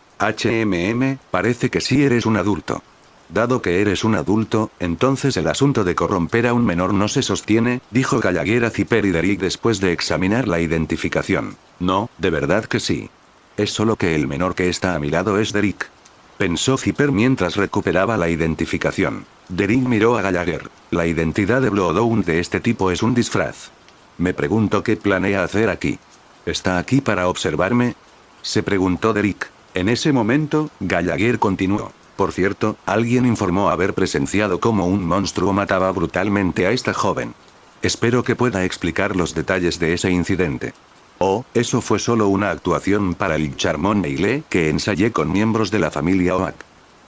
Speaker 1: Parece que sí eres un adulto. Dado que eres un adulto, entonces el asunto de corromper a un menor no se sostiene, dijo Gallagher a Zipper y Derek después de examinar la identificación. No, de verdad que sí. Es solo que el menor que está a mi lado es Derek. Pensó Zipper mientras recuperaba la identificación. Derek miró a Gallagher. La identidad de Bloodhound de este tipo es un disfraz. Me pregunto qué planea hacer aquí. ¿Está aquí para observarme?, se preguntó Derek. En ese momento, Gallagher continuó. Por cierto, alguien informó haber presenciado cómo un monstruo mataba brutalmente a esta joven. Espero que pueda explicar los detalles de ese incidente. Oh, eso fue solo una actuación para el Charmón Meile que ensayé con miembros de la familia Oak.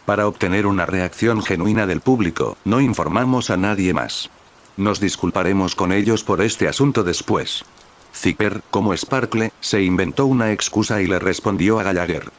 Speaker 1: Para obtener una reacción genuina del público, no informamos a nadie más. Nos disculparemos con ellos por este asunto después. Zipper, como Sparkle, se inventó una excusa y le respondió a Gallagher.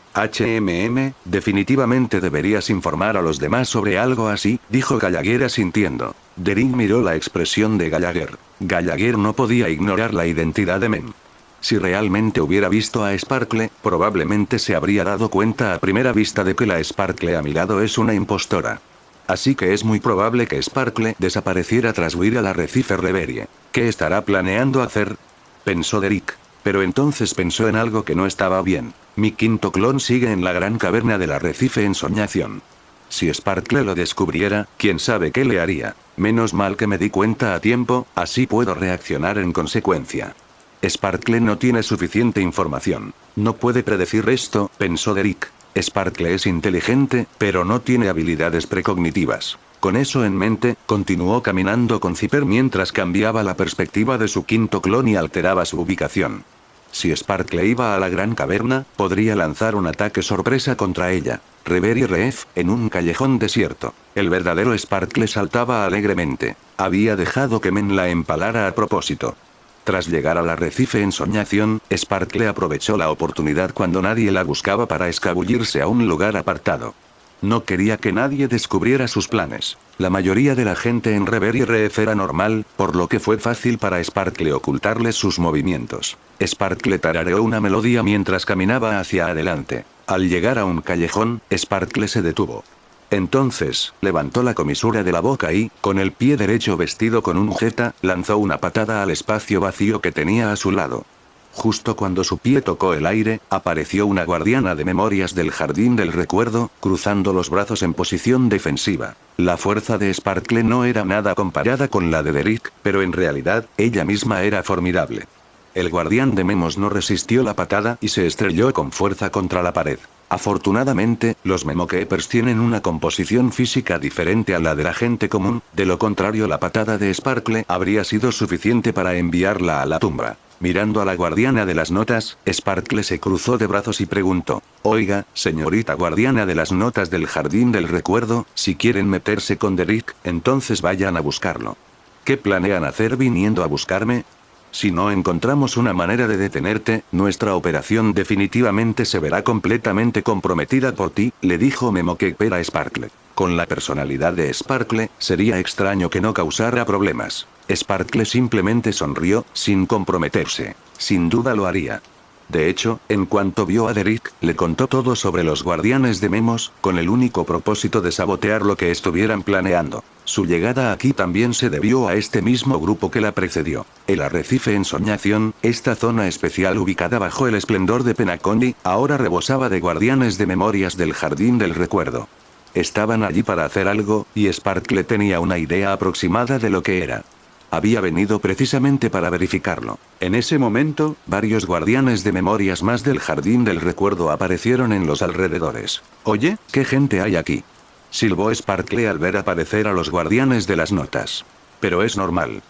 Speaker 1: Definitivamente deberías informar a los demás sobre algo así, dijo Gallagher asintiendo. Derek miró la expresión de Gallagher. Gallagher no podía ignorar la identidad de Mem. Si realmente hubiera visto a Sparkle, probablemente se habría dado cuenta a primera vista de que la Sparkle a mi lado es una impostora. Así que es muy probable que Sparkle desapareciera tras huir al arrecife Reverie. ¿Qué estará planeando hacer?, pensó Derek. Pero entonces pensó en algo que no estaba bien. Mi quinto clon sigue en la gran caverna del arrecife en Soñación. Si Sparkle lo descubriera, quién sabe qué le haría. Menos mal que me di cuenta a tiempo, así puedo reaccionar en consecuencia. Sparkle no tiene suficiente información. No puede predecir esto, pensó Derek. Sparkle es inteligente, pero no tiene habilidades precognitivas. Con eso en mente, continuó caminando con Zipper mientras cambiaba la perspectiva de su quinto clon y alteraba su ubicación. Si Sparkle iba a la gran caverna, podría lanzar un ataque sorpresa contra ella. Reverie Ref, en un callejón desierto. El verdadero Sparkle saltaba alegremente. Había dejado que Men la empalara a propósito. Tras llegar al arrecife en Soñación, Sparkle aprovechó la oportunidad cuando nadie la buscaba para escabullirse a un lugar apartado. No quería que nadie descubriera sus planes. La mayoría de la gente en Reverie Ref era normal, por lo que fue fácil para Sparkle ocultarle sus movimientos. Sparkle tarareó una melodía mientras caminaba hacia adelante. Al llegar a un callejón, Sparkle se detuvo. Entonces, levantó la comisura de la boca y, con el pie derecho vestido con un jeta, lanzó una patada al espacio vacío que tenía a su lado. Justo cuando su pie tocó el aire, apareció una guardiana de memorias del jardín del recuerdo, cruzando los brazos en posición defensiva. La fuerza de Sparkle no era nada comparada con la de Derek, pero en realidad, ella misma era formidable. El guardián de Memos no resistió la patada y se estrelló con fuerza contra la pared. Afortunadamente, los Memokeepers tienen una composición física diferente a la de la gente común, de lo contrario la patada de Sparkle habría sido suficiente para enviarla a la tumba. Mirando a la guardiana de las notas, Sparkle se cruzó de brazos y preguntó: «Oiga, señorita guardiana de las notas del jardín del recuerdo, si quieren meterse con Derek, entonces vayan a buscarlo. ¿Qué planean hacer viniendo a buscarme? Si no encontramos una manera de detenerte, nuestra operación definitivamente se verá completamente comprometida por ti», le dijo Memokeeper a Sparkle. Con la personalidad de Sparkle, sería extraño que no causara problemas. Sparkle simplemente sonrió, sin comprometerse. Sin duda lo haría. De hecho, en cuanto vio a Derek, le contó todo sobre los guardianes de Memos, con el único propósito de sabotear lo que estuvieran planeando. Su llegada aquí también se debió a este mismo grupo que la precedió. El arrecife Ensoñación, esta zona especial ubicada bajo el esplendor de Penacony, ahora rebosaba de guardianes de memorias del jardín del recuerdo. Estaban allí para hacer algo, y Sparkle tenía una idea aproximada de lo que era. Había venido precisamente para verificarlo. En ese momento, varios guardianes de memorias más del jardín del recuerdo aparecieron en los alrededores. «Oye, ¿qué gente hay aquí?», silbó Sparkle al ver aparecer a los guardianes de las notas. «Pero es normal.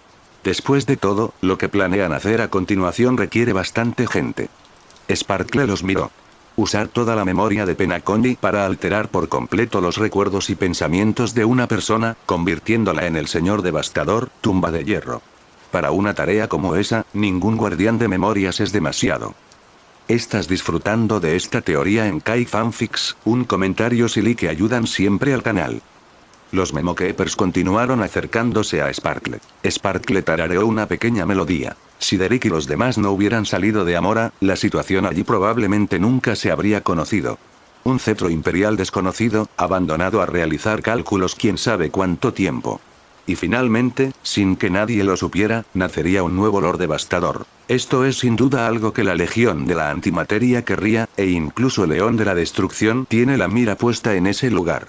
Speaker 1: Después de todo, lo que planean hacer a continuación requiere bastante gente». Sparkle los miró. Usar toda la memoria de Penacony para alterar por completo los recuerdos y pensamientos de una persona, convirtiéndola en el señor devastador, tumba de hierro. Para una tarea como esa, ningún guardián de memorias es demasiado. ¿Estás disfrutando de esta teoría en Kai Fanfics? Un comentario silly que ayudan siempre al canal. Los Memokeepers continuaron acercándose a Sparkle. Sparkle tarareó una pequeña melodía. Si Derek y los demás no hubieran salido de Amora, la situación allí probablemente nunca se habría conocido. Un cetro imperial desconocido, abandonado a realizar cálculos quién sabe cuánto tiempo. Y finalmente, sin que nadie lo supiera, nacería un nuevo Lord Devastador. Esto es sin duda algo que la Legión de la Antimateria querría, e incluso León de la Destrucción tiene la mira puesta en ese lugar.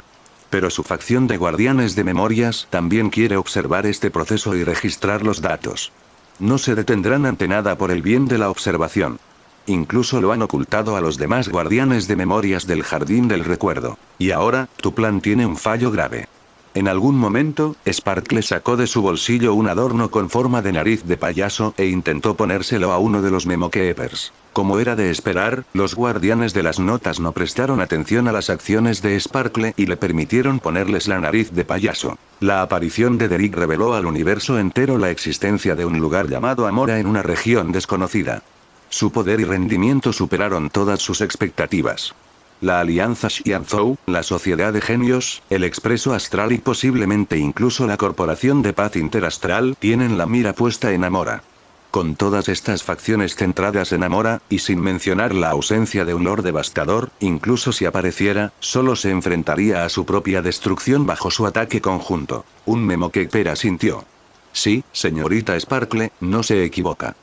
Speaker 1: Pero su facción de guardianes de memorias también quiere observar este proceso y registrar los datos. No se detendrán ante nada por el bien de la observación. Incluso lo han ocultado a los demás guardianes de memorias del jardín del recuerdo. Y ahora, tu plan tiene un fallo grave. En algún momento, Sparkle sacó de su bolsillo un adorno con forma de nariz de payaso e intentó ponérselo a uno de los Memokeepers. Como era de esperar, los guardianes de las notas no prestaron atención a las acciones de Sparkle y le permitieron ponerles la nariz de payaso. La aparición de Derek reveló al universo entero la existencia de un lugar llamado Amora en una región desconocida. Su poder y rendimiento superaron todas sus expectativas. La Alianza Xianzhou, la Sociedad de Genios, el Expreso Astral y posiblemente incluso la Corporación de Paz Interastral tienen la mira puesta en Amora. Con todas estas facciones centradas en Amora, y sin mencionar la ausencia de un Lord Devastador, incluso si apareciera, solo se enfrentaría a su propia destrucción bajo su ataque conjunto. Un Memokeeper asintió. Sí, señorita Sparkle, no se equivoca.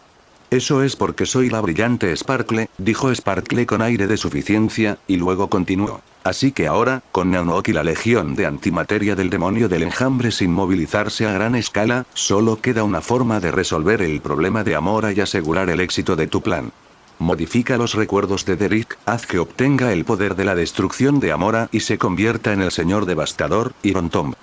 Speaker 1: Eso es porque soy la brillante Sparkle, dijo Sparkle con aire de suficiencia, y luego continuó. Así que ahora, con Naunok y la Legión de Antimateria del Demonio del Enjambre sin movilizarse a gran escala, solo queda una forma de resolver el problema de Amora y asegurar el éxito de tu plan. Modifica los recuerdos de Derek, haz que obtenga el poder de la destrucción de Amora y se convierta en el señor devastador, Iron Tomb.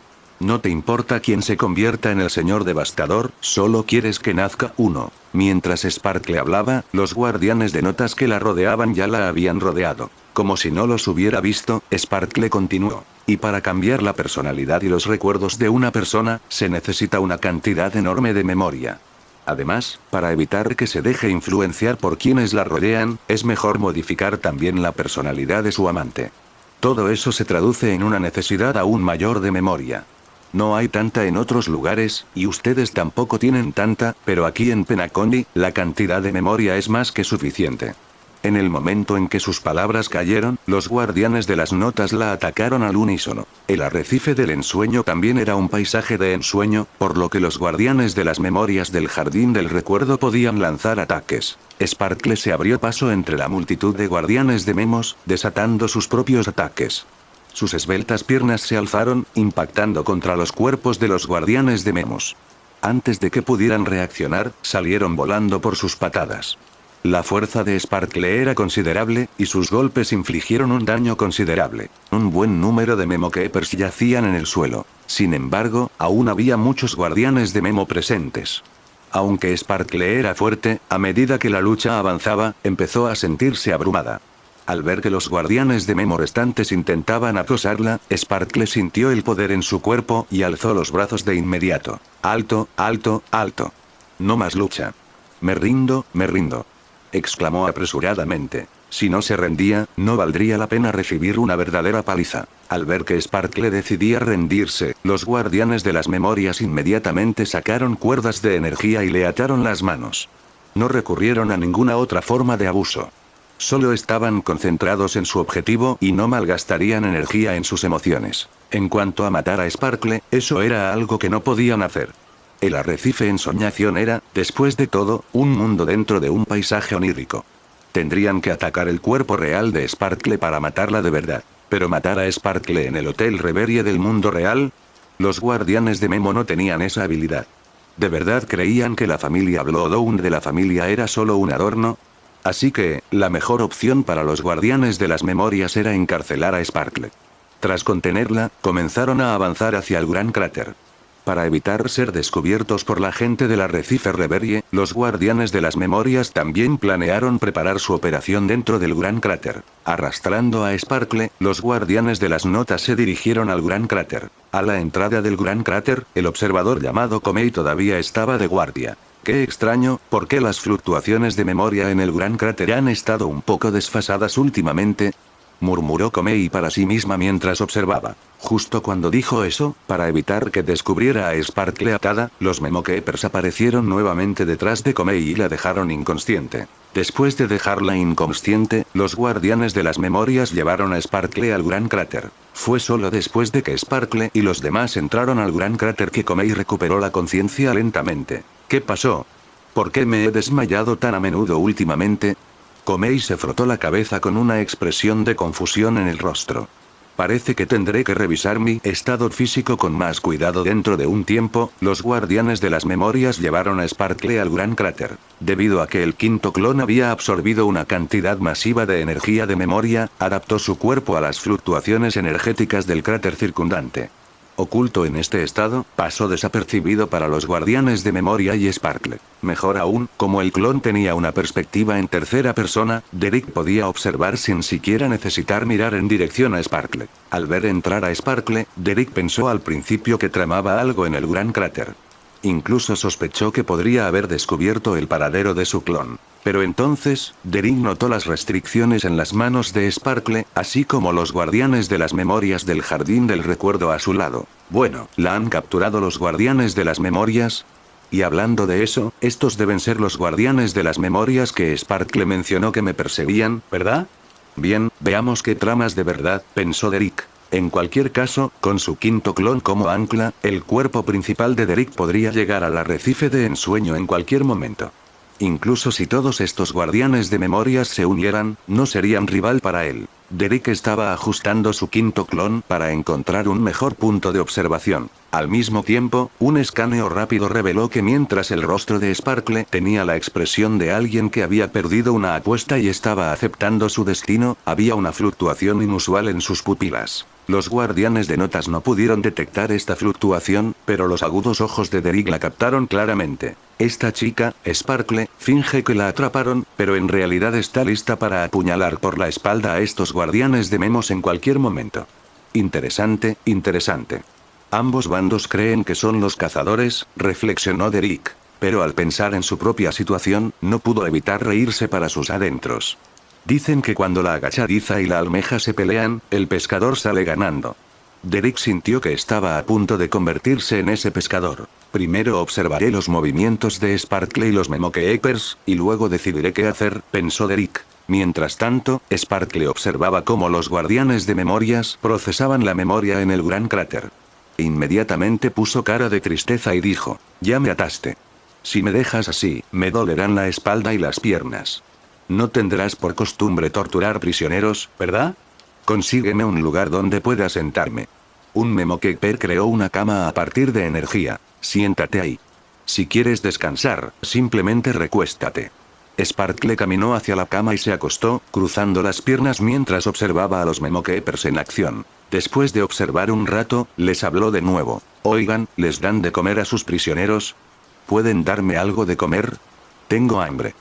Speaker 1: No te importa quién se convierta en el señor devastador, solo quieres que nazca uno. Mientras Sparkle hablaba, los guardianes de notas que la rodeaban ya la habían rodeado. Como si no los hubiera visto, Sparkle continuó. Y para cambiar la personalidad y los recuerdos de una persona, se necesita una cantidad enorme de memoria. Además, para evitar que se deje influenciar por quienes la rodean, es mejor modificar también la personalidad de su amante. Todo eso se traduce en una necesidad aún mayor de memoria. No hay tanta en otros lugares, y ustedes tampoco tienen tanta, pero aquí en Penacony, la cantidad de memoria es más que suficiente. En el momento en que sus palabras cayeron, los guardianes de las notas la atacaron al unísono. El arrecife del ensueño también era un paisaje de ensueño, por lo que los guardianes de las memorias del jardín del recuerdo podían lanzar ataques. Sparkle se abrió paso entre la multitud de guardianes de Memos, desatando sus propios ataques. Sus esbeltas piernas se alzaron, impactando contra los cuerpos de los guardianes de Memos. Antes de que pudieran reaccionar, salieron volando por sus patadas. La fuerza de Sparkle era considerable, y sus golpes infligieron un daño considerable. Un buen número de Memokeepers yacían en el suelo. Sin embargo, aún había muchos guardianes de Memo presentes. Aunque Sparkle era fuerte, a medida que la lucha avanzaba, empezó a sentirse abrumada. Al ver que los guardianes de Memo restantes intentaban acosarla, Sparkle sintió el poder en su cuerpo y alzó los brazos de inmediato. ¡Alto, alto, alto! No más lucha. Me rindo, exclamó apresuradamente. Si no se rendía, no valdría la pena recibir una verdadera paliza. Al ver que Sparkle decidía rendirse, los guardianes de las memorias inmediatamente sacaron cuerdas de energía y le ataron las manos. No recurrieron a ninguna otra forma de abuso. Solo estaban concentrados en su objetivo y no malgastarían energía en sus emociones. En cuanto a matar a Sparkle, eso era algo que no podían hacer. El arrecife ensoñación era, después de todo, un mundo dentro de un paisaje onírico. Tendrían que atacar el cuerpo real de Sparkle para matarla de verdad. Pero matar a Sparkle en el Hotel Reverie del mundo real, los guardianes de Memo no tenían esa habilidad. ¿De verdad creían que la familia Bloodhound de la familia era solo un adorno? Así que, la mejor opción para los guardianes de las memorias era encarcelar a Sparkle. Tras contenerla, comenzaron a avanzar hacia el gran cráter. Para evitar ser descubiertos por la gente del arrecife Reverie, los guardianes de las memorias también planearon preparar su operación dentro del gran cráter. Arrastrando a Sparkle, los guardianes de las notas se dirigieron al gran cráter. A la entrada del gran cráter, el observador llamado Komei todavía estaba de guardia. Qué extraño, ¿por qué las fluctuaciones de memoria en el gran cráter han estado un poco desfasadas últimamente? Murmuró Komei para sí misma mientras observaba. Justo cuando dijo eso, para evitar que descubriera a Sparkle atada, los Memokeepers aparecieron nuevamente detrás de Komei y la dejaron inconsciente. Después de dejarla inconsciente, los guardianes de las memorias llevaron a Sparkle al gran cráter. Fue solo después de que Sparkle y los demás entraron al gran cráter que Komei recuperó la conciencia lentamente. ¿Qué pasó? ¿Por qué me he desmayado tan a menudo últimamente? Komei se frotó la cabeza con una expresión de confusión en el rostro. Parece que tendré que revisar mi estado físico con más cuidado. Dentro de un tiempo, los guardianes de las memorias llevaron a Sparkle al gran cráter. Debido a que el quinto clon había absorbido una cantidad masiva de energía de memoria, adaptó su cuerpo a las fluctuaciones energéticas del cráter circundante. Oculto en este estado, pasó desapercibido para los guardianes de memoria y Sparkle. Mejor aún, como el clon tenía una perspectiva en tercera persona, Derek podía observar sin siquiera necesitar mirar en dirección a Sparkle. Al ver entrar a Sparkle, Derek pensó al principio que tramaba algo en el gran cráter. Incluso sospechó que podría haber descubierto el paradero de su clon. Pero entonces, Derek notó las restricciones en las manos de Sparkle, así como los guardianes de las memorias del jardín del recuerdo a su lado. Bueno, ¿la han capturado los guardianes de las memorias? Y hablando de eso, estos deben ser los guardianes de las memorias que Sparkle mencionó que me perseguían, ¿verdad? Bien, veamos qué tramas de verdad, pensó Derek. En cualquier caso, con su quinto clon como ancla, el cuerpo principal de Derek podría llegar al arrecife de ensueño en cualquier momento. Incluso si todos estos guardianes de memorias se unieran, no serían rival para él. Derek estaba ajustando su quinto clon para encontrar un mejor punto de observación. Al mismo tiempo, un escaneo rápido reveló que mientras el rostro de Sparkle tenía la expresión de alguien que había perdido una apuesta y estaba aceptando su destino, había una fluctuación inusual en sus pupilas. Los guardianes de notas no pudieron detectar esta fluctuación, pero los agudos ojos de Derek la captaron claramente. Esta chica, Sparkle, finge que la atraparon, pero en realidad está lista para apuñalar por la espalda a estos guardianes de memos en cualquier momento. Interesante, interesante. Ambos bandos creen que son los cazadores, reflexionó Derek. Pero al pensar en su propia situación, no pudo evitar reírse para sus adentros. Dicen que cuando la agachadiza y la almeja se pelean, el pescador sale ganando. Derek sintió que estaba a punto de convertirse en ese pescador. Primero observaré los movimientos de Sparkle y los Memokeepers, y luego decidiré qué hacer, pensó Derek. Mientras tanto, Sparkle observaba cómo los guardianes de memorias procesaban la memoria en el gran cráter. Inmediatamente puso cara de tristeza y dijo, ya me ataste. Si me dejas así, me dolerán la espalda y las piernas. No tendrás por costumbre torturar prisioneros, ¿verdad? Consígueme un lugar donde pueda sentarme. Un Memokeeper creó una cama a partir de energía. Siéntate ahí. Si quieres descansar, simplemente recuéstate. Sparkle caminó hacia la cama y se acostó, cruzando las piernas mientras observaba a los Memokeepers en acción. Después de observar un rato, les habló de nuevo. Oigan, ¿les dan de comer a sus prisioneros? ¿Pueden darme algo de comer? Tengo hambre.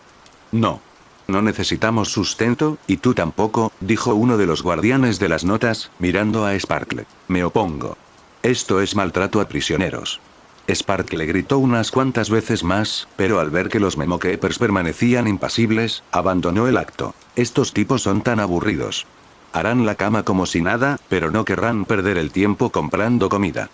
Speaker 1: No. No necesitamos sustento, y tú tampoco, dijo uno de los guardianes de las notas, mirando a Sparkle. Me opongo. Esto es maltrato a prisioneros. Sparkle gritó unas cuantas veces más, pero al ver que los Memokeepers permanecían impasibles, abandonó el acto. Estos tipos son tan aburridos. Harán la cama como si nada, pero no querrán perder el tiempo comprando comida.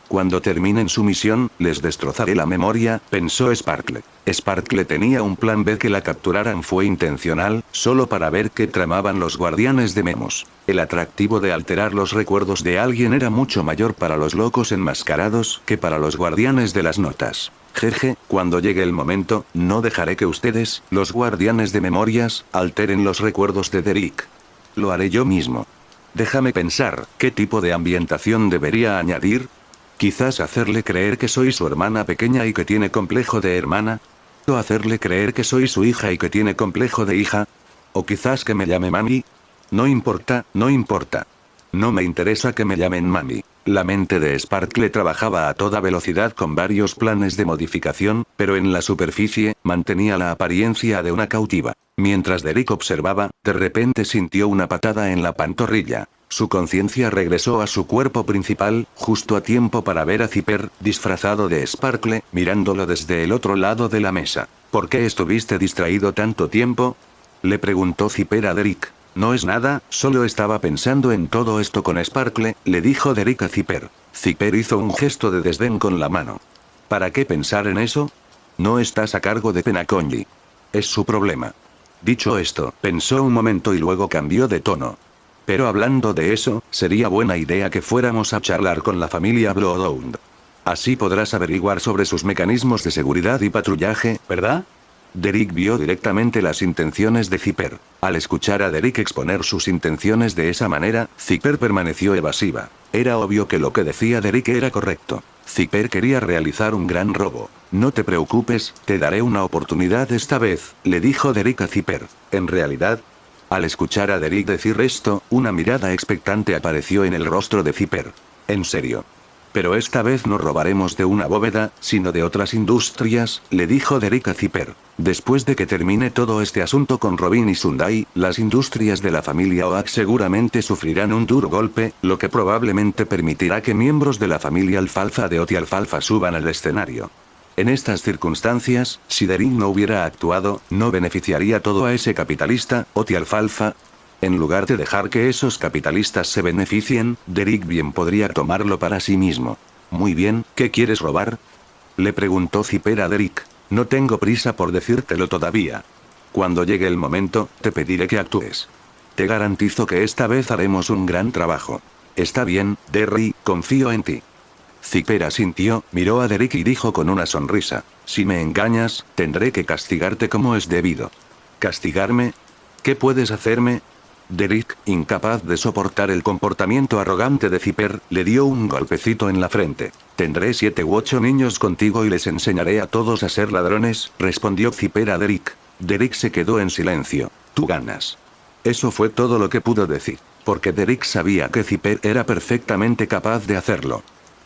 Speaker 1: Cuando terminen su misión, les destrozaré la memoria, pensó Sparkle. Sparkle tenía un plan B. Que la capturaran fue intencional, solo para ver qué tramaban los guardianes de memos. El atractivo de alterar los recuerdos de alguien era mucho mayor para los locos enmascarados que para los guardianes de las notas. Jeje, cuando llegue el momento, no dejaré que ustedes, los guardianes de memorias, alteren los recuerdos de Derek. Lo haré yo mismo. Déjame pensar, ¿qué tipo de ambientación debería añadir? Quizás hacerle creer que soy su hermana pequeña y que tiene complejo de hermana. O hacerle creer que soy su hija y que tiene complejo de hija. O quizás que me llame mami. No importa, no importa. No me interesa que me llamen mami. La mente de Sparkle trabajaba a toda velocidad con varios planes de modificación, pero en la superficie, mantenía la apariencia de una cautiva. Mientras Derek observaba, de repente sintió una patada en la pantorrilla. Su conciencia regresó a su cuerpo principal, justo a tiempo para ver a Zipper, disfrazado de Sparkle, mirándolo desde el otro lado de la mesa. ¿Por qué estuviste distraído tanto tiempo? Le preguntó Zipper a Derek. No es nada, solo estaba pensando en todo esto con Sparkle, le dijo Derek a Zipper. Zipper hizo un gesto de desdén con la mano. ¿Para qué pensar en eso? No estás a cargo de Penaconji. Es su problema. Dicho esto, pensó un momento y luego cambió de tono. Pero hablando de eso, sería buena idea que fuéramos a charlar con la familia Bloodhound. Así podrás averiguar sobre sus mecanismos de seguridad y patrullaje, ¿verdad? Derek vio directamente las intenciones de Zipper. Al escuchar a Derek exponer sus intenciones de esa manera, Zipper permaneció evasiva. Era obvio que lo que decía Derek era correcto. Zipper quería realizar un gran robo. No te preocupes, te daré una oportunidad esta vez, le dijo Derek a Zipper. En realidad, al escuchar a Derek decir esto, una mirada expectante apareció en el rostro de Zipper. En serio. Pero esta vez no robaremos de una bóveda, sino de otras industrias, le dijo Derek a Zipper. Después de que termine todo este asunto con Robin y Sundai, las industrias de la familia Oak seguramente sufrirán un duro golpe, lo que probablemente permitirá que miembros de la familia Alfalfa de Oti Alfalfa suban al escenario. En estas circunstancias, si Derek no hubiera actuado, ¿no beneficiaría todo a ese capitalista, Oti Alfalfa? En lugar de dejar que esos capitalistas se beneficien, Derek bien podría tomarlo para sí mismo. Muy bien, ¿qué quieres robar? Le preguntó Zipper a Derek. No tengo prisa por decírtelo todavía. Cuando llegue el momento, te pediré que actúes. Te garantizo que esta vez haremos un gran trabajo. Está bien, Derry, confío en ti. Zipper asintió, miró a Derek y dijo con una sonrisa. Si me engañas, tendré que castigarte como es debido. ¿Castigarme? ¿Qué puedes hacerme? Derek, incapaz de soportar el comportamiento arrogante de Zipper, le dio un golpecito en la frente. Tendré 7 u 8 niños contigo y les enseñaré a todos a ser ladrones, respondió Zipper a Derek. Derek se quedó en silencio. Tú ganas. Eso fue todo lo que pudo decir, porque Derek sabía que Zipper era perfectamente capaz de hacerlo.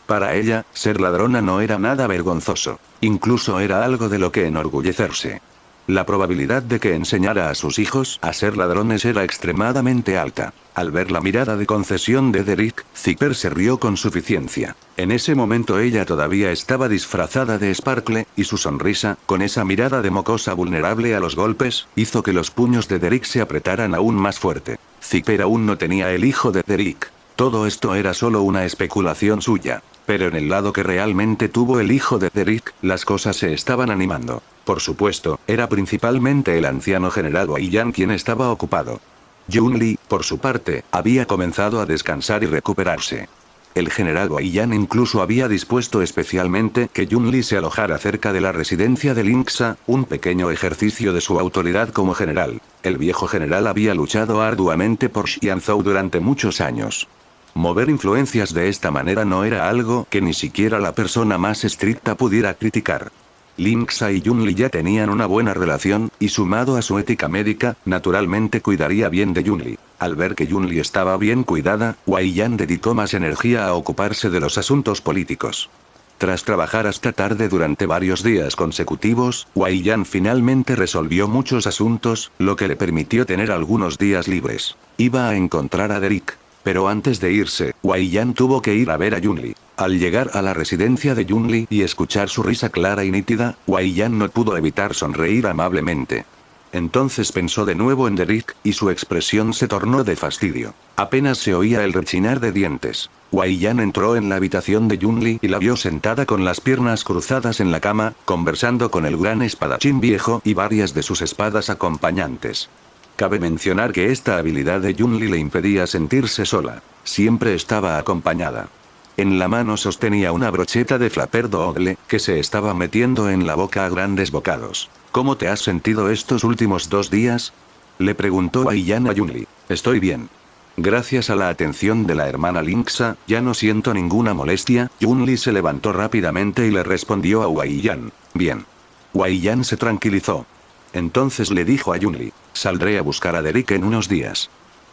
Speaker 1: Para ella, ser ladrona no era nada vergonzoso. Incluso era algo de lo que enorgullecerse. La probabilidad de que enseñara a sus hijos a ser ladrones era extremadamente alta. Al ver la mirada de concesión de Derek, Zipper se rió con suficiencia. En ese momento ella todavía estaba disfrazada de Sparkle, y su sonrisa, con esa mirada de mocosa vulnerable a los golpes, hizo que los puños de Derek se apretaran aún más fuerte. Zipper aún no tenía el hijo de Derek. Todo esto era solo una especulación suya. Pero en el lado que realmente tuvo el hijo de Derek, las cosas se estaban animando. Por supuesto, era principalmente el anciano general Wei-Yan quien estaba ocupado. Yun-Li, por su parte, había comenzado a descansar y recuperarse. El general Wei-Yan incluso había dispuesto especialmente que Yun-Li se alojara cerca de la residencia de Linksa, un pequeño ejercicio de su autoridad como general. El viejo general había luchado arduamente por Xianzhou durante muchos años. Mover influencias de esta manera no era algo que ni siquiera la persona más estricta pudiera criticar. Linksa y Junli ya tenían una buena relación, y sumado a su ética médica, naturalmente cuidaría bien de Junli. Al ver que Junli estaba bien cuidada, Wei Yan dedicó más energía a ocuparse de los asuntos políticos. Tras trabajar hasta tarde durante varios días consecutivos, Wei Yan finalmente resolvió muchos asuntos, lo que le permitió tener algunos días libres. Iba a encontrar a Derek. Pero antes de irse, Wei Yan tuvo que ir a ver a Junli. Al llegar a la residencia de Junli y escuchar su risa clara y nítida, Wei Yan no pudo evitar sonreír amablemente. Entonces pensó de nuevo en Derek, y su expresión se tornó de fastidio. Apenas se oía el rechinar de dientes. Wei Yan entró en la habitación de Junli y la vio sentada con las piernas cruzadas en la cama, conversando con el gran espadachín viejo y varias de sus espadas acompañantes. Cabe mencionar que esta habilidad de Junli le impedía sentirse sola. Siempre estaba acompañada. En la mano sostenía una brocheta de Flapper Doogle, que se estaba metiendo en la boca a grandes bocados. ¿Cómo te has sentido estos últimos 2 días? Le preguntó Wei Yan a Junli. Estoy bien. Gracias a la atención de la hermana Linksa, ya no siento ninguna molestia. Junli se levantó rápidamente y le respondió a Wei Yan. Bien. Wei Yan se tranquilizó. Entonces le dijo a Junli. Saldré a buscar a Derek en unos días.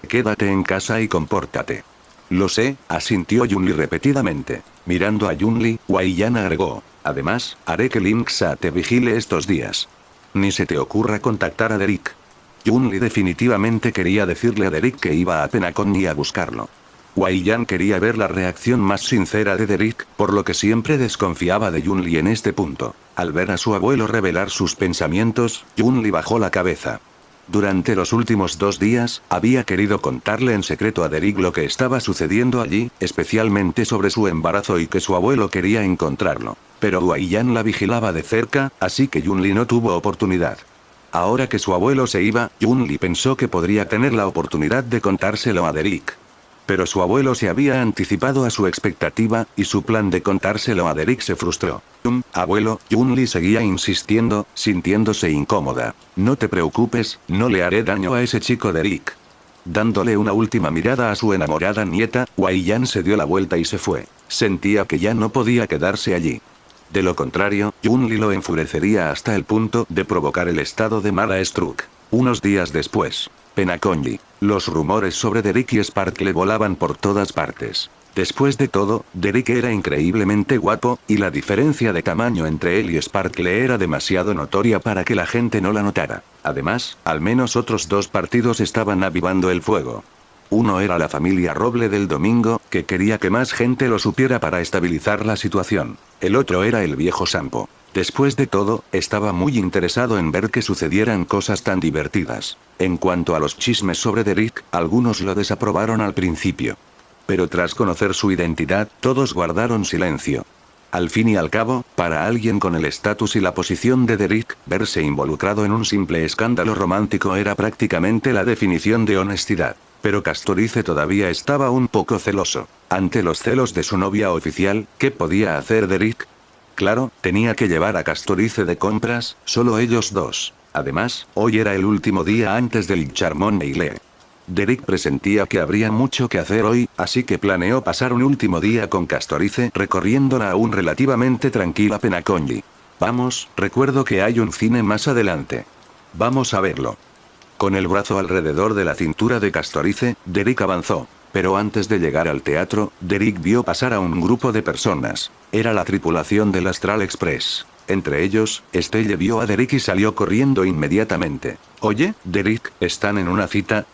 Speaker 1: Quédate en casa y compórtate. Lo sé, asintió Junli repetidamente. Mirando a Junli, Wei Yan agregó. Además, haré que Linksa te vigile estos días. Ni se te ocurra contactar a Derek. Junli definitivamente quería decirle a Derek que iba a Penacony a buscarlo. Wei Yan quería ver la reacción más sincera de Derek, por lo que siempre desconfiaba de Junli en este punto. Al ver a su abuelo revelar sus pensamientos, Junli bajó la cabeza. Durante los últimos 2 días, había querido contarle en secreto a Derek lo que estaba sucediendo allí, especialmente sobre su embarazo y que su abuelo quería encontrarlo. Pero Wei Yan la vigilaba de cerca, así que Junli no tuvo oportunidad. Ahora que su abuelo se iba, Junli pensó que podría tener la oportunidad de contárselo a Derek. Pero su abuelo se había anticipado a su expectativa, y su plan de contárselo a Derek se frustró. Abuelo, Junli seguía insistiendo, sintiéndose incómoda. No te preocupes, no le haré daño a ese chico Derek. Dándole una última mirada a su enamorada nieta, Wei Yan se dio la vuelta y se fue. Sentía que ya no podía quedarse allí. De lo contrario, Junli lo enfurecería hasta el punto de provocar el estado de Mara Struck. Unos días después. Penacony. Los rumores sobre Derek y Sparkle volaban por todas partes. Después de todo, Derek era increíblemente guapo, y la diferencia de tamaño entre él y Sparkle era demasiado notoria para que la gente no la notara. Además, al menos otros 2 partidos estaban avivando el fuego. Uno era la familia Roble del Domingo, que quería que más gente lo supiera para estabilizar la situación. El otro era el viejo Sampo. Después de todo, estaba muy interesado en ver que sucedieran cosas tan divertidas. En cuanto a los chismes sobre Derek, algunos lo desaprobaron al principio. Pero tras conocer su identidad, todos guardaron silencio. Al fin y al cabo, para alguien con el estatus y la posición de Derek, verse involucrado en un simple escándalo romántico era prácticamente la definición de honestidad. Pero Castorice todavía estaba un poco celoso. Ante los celos de su novia oficial, ¿qué podía hacer Derek? Claro, tenía que llevar a Castorice de compras, solo ellos 2. Además, hoy era el último día antes del Charmon Meile. Derek presentía que habría mucho que hacer hoy, así que planeó pasar un último día con Castorice recorriendo la aún relativamente tranquila Penacony. Vamos, recuerdo que hay un cine más adelante. Vamos a verlo. Con el brazo alrededor de la cintura de Castorice, Derek avanzó. Pero antes de llegar al teatro, Derek vio pasar a un grupo de personas. Era la tripulación del Astral Express. Entre ellos, Estelle vio a Derek y salió corriendo inmediatamente. Oye, Derek, ¿están en una cita?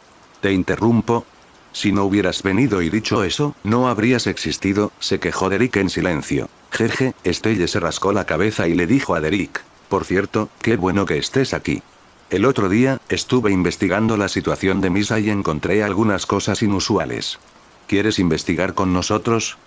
Speaker 1: ¿Te interrumpo? Si no hubieras venido y dicho eso, no habrías existido, se quejó Derek en silencio. Jeje, Estelle se rascó la cabeza y le dijo a Derek. Por cierto, qué bueno que estés aquí. El otro día, estuve investigando la situación de Misa y encontré algunas cosas inusuales. ¿Quieres investigar con nosotros?